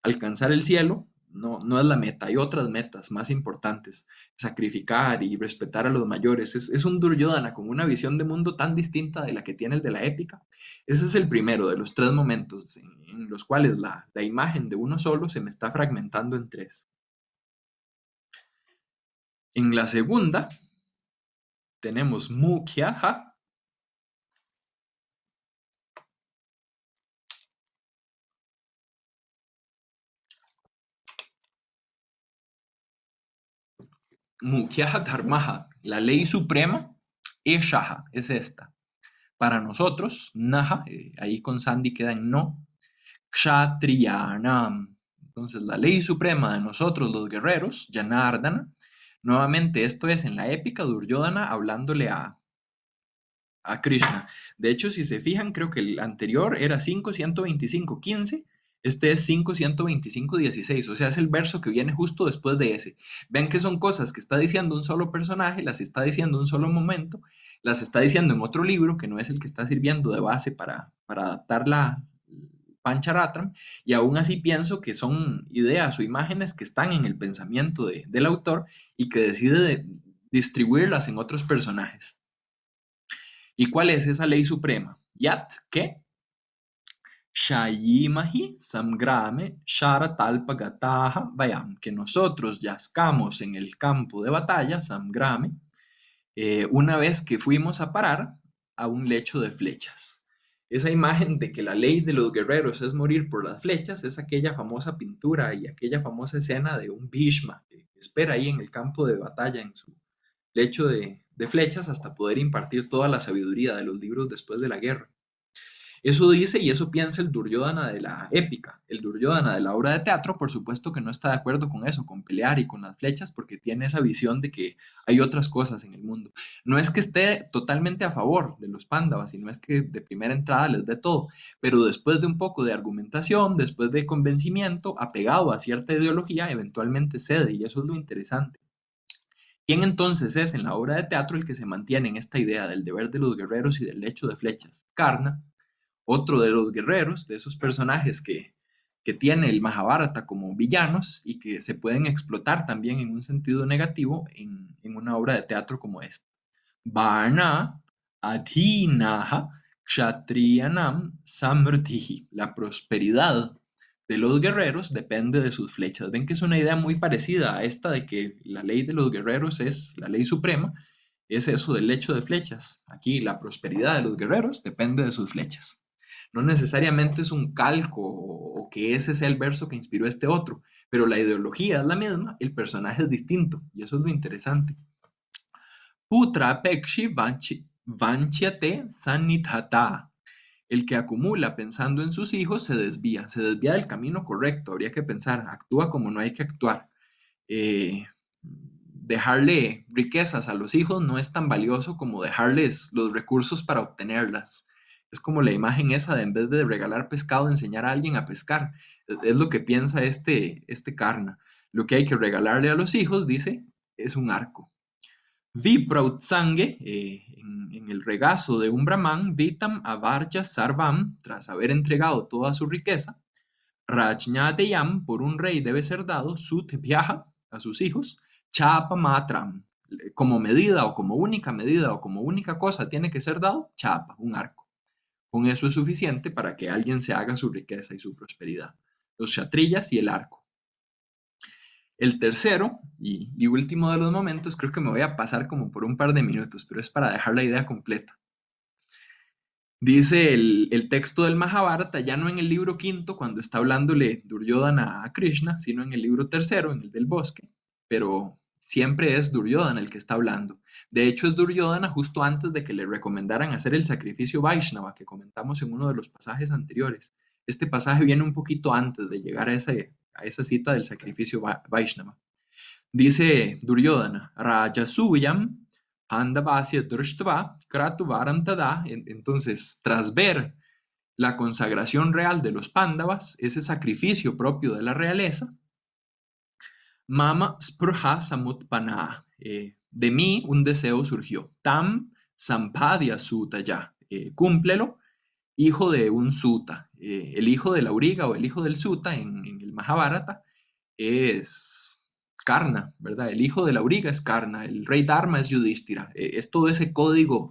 Alcanzar el cielo no es la meta, hay otras metas más importantes. Sacrificar y respetar a los mayores. Es un Duryodhana con una visión de mundo tan distinta de la que tiene el de la épica. Ese es el primero de los tres momentos en los cuales la imagen de uno solo se me está fragmentando en tres. En la segunda tenemos Mukyaha. Mukyaha Dharmaha, la ley suprema, Eshaha, es esta. Para nosotros, Naha, ahí con Sandy queda en no, Kshatriyanam. Entonces, la ley suprema de nosotros, los guerreros, Janardana, nuevamente esto es en la épica Duryodhana hablándole a Krishna. De hecho, si se fijan, creo que el anterior era 5.125.15. Este es 5.125.16, o sea, es el verso que viene justo después de ese. Ven que son cosas que está diciendo un solo personaje, las está diciendo en un solo momento, las está diciendo en otro libro que no es el que está sirviendo de base para adaptar la Pancharatram, y aún así pienso que son ideas o imágenes que están en el pensamiento del autor y que decide distribuirlas en otros personajes. ¿Y cuál es esa ley suprema? Yat, ¿qué? Shayimahi samgrame sharatalpagataha vayam, que nosotros yazcamos en el campo de batalla, samgrame, una vez que fuimos a parar a un lecho de flechas. Esa imagen de que la ley de los guerreros es morir por las flechas es aquella famosa pintura y aquella famosa escena de un Bhishma que espera ahí en el campo de batalla en su lecho de flechas hasta poder impartir toda la sabiduría de los libros después de la guerra. Eso dice y eso piensa el Duryodhana de la épica. El Duryodhana de la obra de teatro, por supuesto que no está de acuerdo con eso, con pelear y con las flechas, porque tiene esa visión de que hay otras cosas en el mundo. No es que esté totalmente a favor de los Pándavas, sino es que de primera entrada les dé todo, pero después de un poco de argumentación, después de convencimiento, apegado a cierta ideología, eventualmente cede, y eso es lo interesante. ¿Quién entonces es en la obra de teatro el que se mantiene en esta idea del deber de los guerreros y del lecho de flechas? Karna, otro de los guerreros, de esos personajes que tiene el Mahabharata como villanos y que se pueden explotar también en un sentido negativo en una obra de teatro como esta. Varna Adhinaha Kshatriyanam Samriddhi. La prosperidad de los guerreros depende de sus flechas. Ven que es una idea muy parecida a esta de que la ley de los guerreros es la ley suprema, es eso del lecho de flechas. Aquí la prosperidad de los guerreros depende de sus flechas. No necesariamente es un calco o que ese sea el verso que inspiró este otro, pero la ideología es la misma, el personaje es distinto, y eso es lo interesante. Putra pekshi vanchyate sannidhata. El que acumula pensando en sus hijos se desvía del camino correcto, habría que pensar, actúa como no hay que actuar. Dejarle riquezas a los hijos no es tan valioso como dejarles los recursos para obtenerlas. Es como la imagen esa de en vez de regalar pescado, enseñar a alguien a pescar. Es lo que piensa este Karna. Lo que hay que regalarle a los hijos, dice, es un arco. Viprautsange, en el regazo de un brahman, vitam avarja sarvam, tras haber entregado toda su riqueza, rajñadeyam, por un rey debe ser dado, sut viaja a sus hijos, chapa matram, como medida o como única medida o como única cosa tiene que ser dado, chapa, un arco. Con eso es suficiente para que alguien se haga su riqueza y su prosperidad. Los chatrillas y el arco. El tercero y último de los momentos, creo que me voy a pasar como por un par de minutos, pero es para dejar la idea completa. Dice el texto del Mahabharata, ya no en el libro quinto, cuando está hablándole Duryodhana a Krishna, sino en el libro tercero, en el del bosque, pero siempre es Duryodhana el que está hablando. De hecho, es Duryodhana justo antes de que le recomendaran hacer el sacrificio Vaishnava, que comentamos en uno de los pasajes anteriores. Este pasaje viene un poquito antes de llegar a esa cita del sacrificio Vaishnava. Dice Duryodhana, Rajasuyam Pandavasya Drushtva Kratuvaram Tada. Entonces, tras ver la consagración real de los Pándavas, ese sacrificio propio de la realeza, Mama spurha samutpana. De mí un deseo surgió. Tam sampadya suta ya. Cúmplelo, hijo de un suta. El hijo de la auriga o el hijo del suta en el Mahabharata es Karna, ¿verdad? El hijo de la auriga es Karna, el rey Dharma es Yudhishthira. Es todo ese código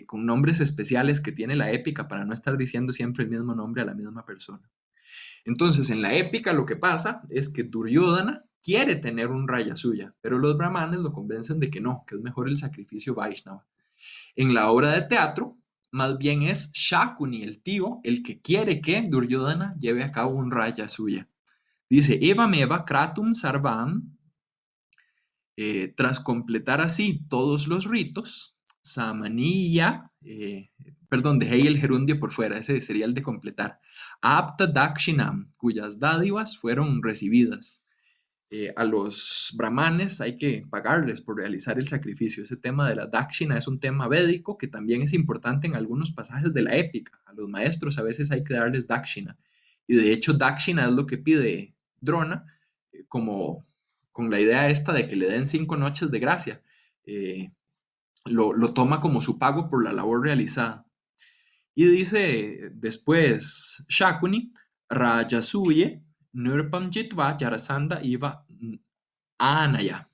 con nombres especiales que tiene la épica para no estar diciendo siempre el mismo nombre a la misma persona. Entonces, en la épica lo que pasa es que Duryodhana quiere tener un raya suya, pero los brahmanes lo convencen de que no, que es mejor el sacrificio Vaishnava. En la obra de teatro, más bien es Shakuni, el tío, el que quiere que Duryodhana lleve a cabo un raya suya. Dice, Eva meva kratum sarvam, tras completar así todos los ritos, Samaniya, dejé ahí el gerundio por fuera, ese sería el de completar. Apta Dakshinam, cuyas dádivas fueron recibidas. A los brahmanes hay que pagarles por realizar el sacrificio. Ese tema de la dakshina es un tema védico que también es importante en algunos pasajes de la épica. A los maestros a veces hay que darles dakshina. Y de hecho dakshina es lo que pide Drona, como con la idea esta de que le den 5 noches de gracia. Eh, lo toma como su pago por la labor realizada. Y dice después Shakuni, Rajasuye, Nirpam Jitva, Yarasanda Iva Anaya.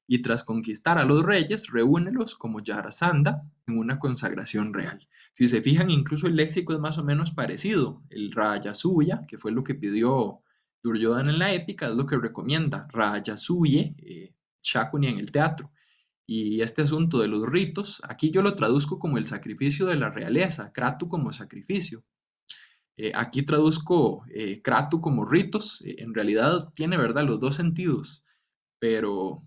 Y tras conquistar a los reyes, reúnelos como Yarasanda en una consagración real. Si se fijan, incluso el léxico es más o menos parecido. El Rajasuya, que fue lo que pidió Duryodhana en la épica, es lo que recomienda Rajasuye, Shakuni en el teatro. Y este asunto de los ritos, aquí yo lo traduzco como el sacrificio de la realeza, Kratu como sacrificio. Aquí traduzco Kratu como ritos, en realidad tiene, ¿verdad?, los dos sentidos, pero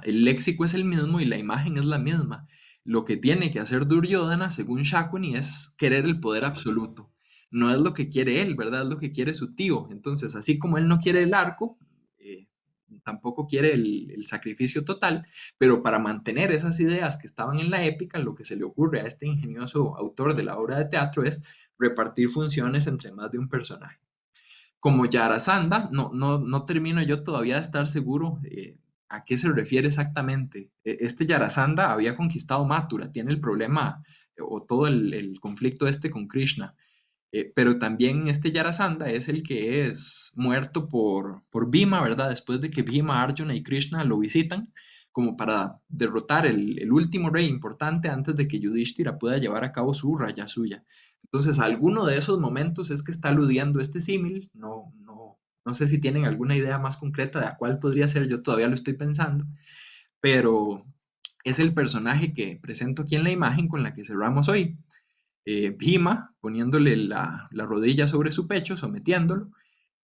el léxico es el mismo y la imagen es la misma. Lo que tiene que hacer Duryodhana, según Shakuni, es querer el poder absoluto. No es lo que quiere él, ¿verdad? Es lo que quiere su tío. Entonces, así como él no quiere el arco, eh, tampoco quiere el sacrificio total, pero para mantener esas ideas que estaban en la épica, lo que se le ocurre a este ingenioso autor de la obra de teatro es repartir funciones entre más de un personaje. Como Yarasanda, no termino yo todavía de estar seguro a qué se refiere exactamente. Este Yarasanda había conquistado Mathura, tiene el problema o todo el conflicto este con Krishna. Pero también este Yarasanda es el que es muerto por Bhima, ¿verdad? Después de que Bhima, Arjuna y Krishna lo visitan, como para derrotar el último rey importante antes de que Yudhishthira pueda llevar a cabo su raya suya. Entonces, alguno de esos momentos es que está aludiendo este símil. No sé si tienen alguna idea más concreta de a cuál podría ser, yo todavía lo estoy pensando, pero es el personaje que presento aquí en la imagen con la que cerramos hoy. Bhima poniéndole la rodilla sobre su pecho, sometiéndolo,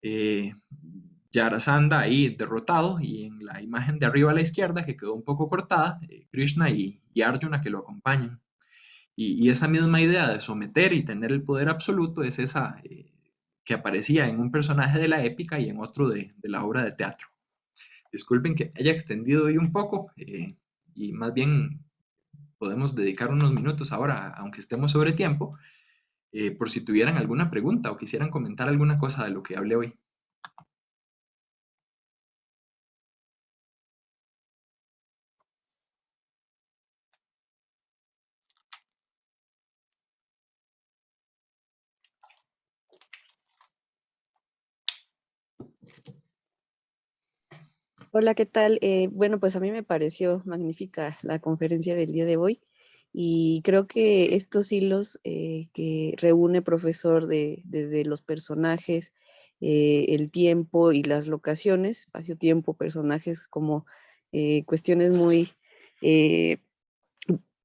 eh, Yarasanda ahí derrotado y en la imagen de arriba a la izquierda que quedó un poco cortada, Krishna y Arjuna que lo acompañan. Y esa misma idea de someter y tener el poder absoluto es esa que aparecía en un personaje de la épica y en otro de la obra de teatro. Disculpen que haya extendido hoy un poco y más bien podemos dedicar unos minutos ahora, aunque estemos sobre tiempo, por si tuvieran alguna pregunta o quisieran comentar alguna cosa de lo que hablé hoy. Hola, ¿qué tal? Bueno, pues a mí me pareció magnífica la conferencia del día de hoy y creo que estos hilos que reúne profesor desde los personajes, el tiempo y las locaciones, espacio-tiempo, personajes como cuestiones muy eh,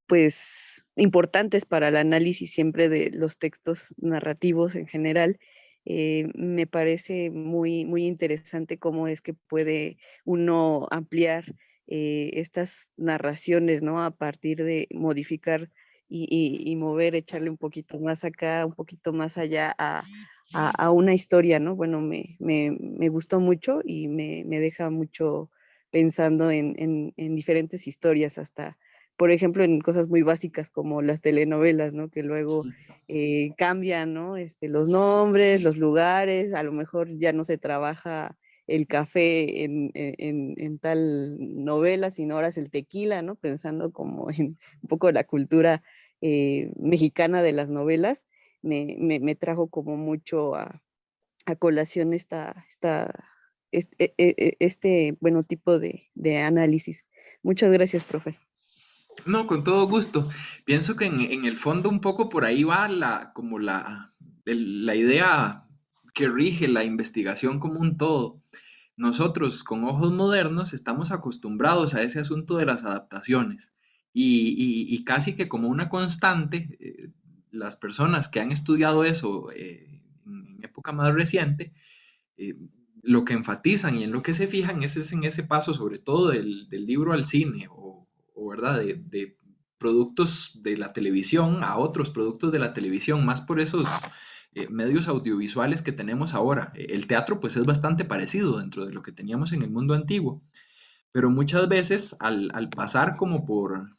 pues importantes para el análisis siempre de los textos narrativos en general. Me parece muy, muy interesante cómo es que puede uno ampliar estas narraciones, ¿no? A partir de modificar y mover, echarle un poquito más acá, un poquito más allá a una historia, ¿no? Bueno, me gustó mucho y me deja mucho pensando en diferentes historias, hasta por ejemplo, en cosas muy básicas como las telenovelas, ¿no? Que luego cambian, ¿no? Los nombres, los lugares, a lo mejor ya no se trabaja el café en tal novela, sino ahora es el tequila, ¿no? Pensando como en un poco la cultura mexicana de las novelas, me trajo como mucho a colación este bueno, tipo de análisis. Muchas gracias, profe. No, con todo gusto. Pienso que en el fondo un poco por ahí va como la idea que rige la investigación como un todo. Nosotros con ojos modernos estamos acostumbrados a ese asunto de las adaptaciones y casi que como una constante, las personas que han estudiado eso en época más reciente, eh, lo que enfatizan y en lo que se fijan es en ese paso sobre todo del libro al cine ¿verdad? De productos de la televisión a otros productos de la televisión, más por esos medios audiovisuales que tenemos ahora. El teatro pues es bastante parecido dentro de lo que teníamos en el mundo antiguo, pero muchas veces al pasar como por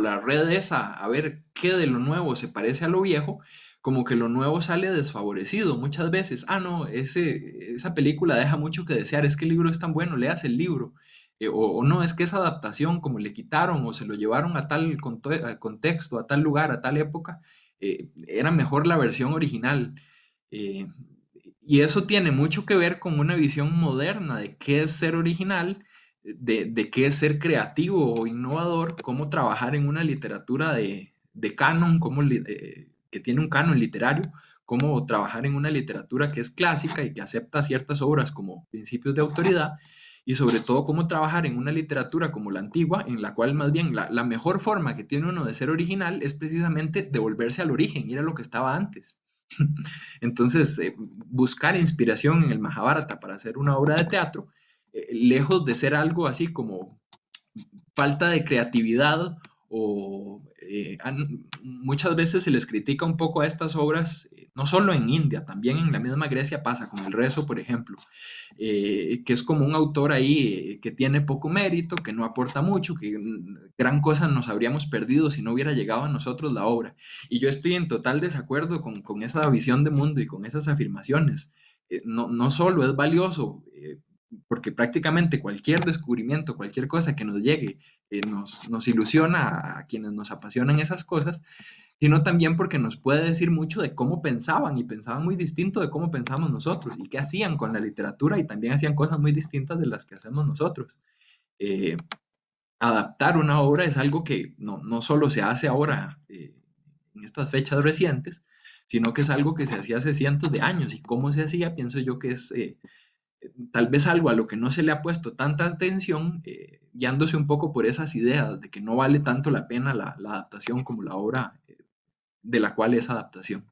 la red esa a ver qué de lo nuevo se parece a lo viejo, como que lo nuevo sale desfavorecido muchas veces. Ah, no, esa película deja mucho que desear, es que el libro es tan bueno, leas el libro. O no, es que esa adaptación, como le quitaron o se lo llevaron a tal contexto, a tal lugar, a tal época, era mejor la versión original. Eh, y eso tiene mucho que ver con una visión moderna de qué es ser original, de qué es ser creativo o innovador, cómo trabajar en una literatura de canon, que tiene un canon literario, cómo trabajar en una literatura que es clásica y que acepta ciertas obras como principios de autoridad, y sobre todo cómo trabajar en una literatura como la antigua, en la cual más bien la mejor forma que tiene uno de ser original es precisamente devolverse al origen, ir a lo que estaba antes. Entonces, buscar inspiración en el Mahabharata para hacer una obra de teatro, lejos de ser algo así como falta de creatividad o muchas veces se les critica un poco a estas obras, no solo en India, también en la misma Grecia pasa, con el Rezo, por ejemplo, que es como un autor ahí que tiene poco mérito, que no aporta mucho, que gran cosa nos habríamos perdido si no hubiera llegado a nosotros la obra. Y yo estoy en total desacuerdo con esa visión de mundo y con esas afirmaciones. No solo es valioso, porque prácticamente cualquier descubrimiento, cualquier cosa que nos llegue, nos ilusiona a quienes nos apasionan esas cosas, sino también porque nos puede decir mucho de cómo pensaban y pensaban muy distinto de cómo pensamos nosotros y qué hacían con la literatura y también hacían cosas muy distintas de las que hacemos nosotros. Eh, Adaptar una obra es algo que no solo se hace ahora en estas fechas recientes, sino que es algo que se hacía hace cientos de años y cómo se hacía, pienso yo que es tal vez algo a lo que no se le ha puesto tanta atención, guiándose un poco por esas ideas de que no vale tanto la pena la adaptación como la obra de la cual es adaptación.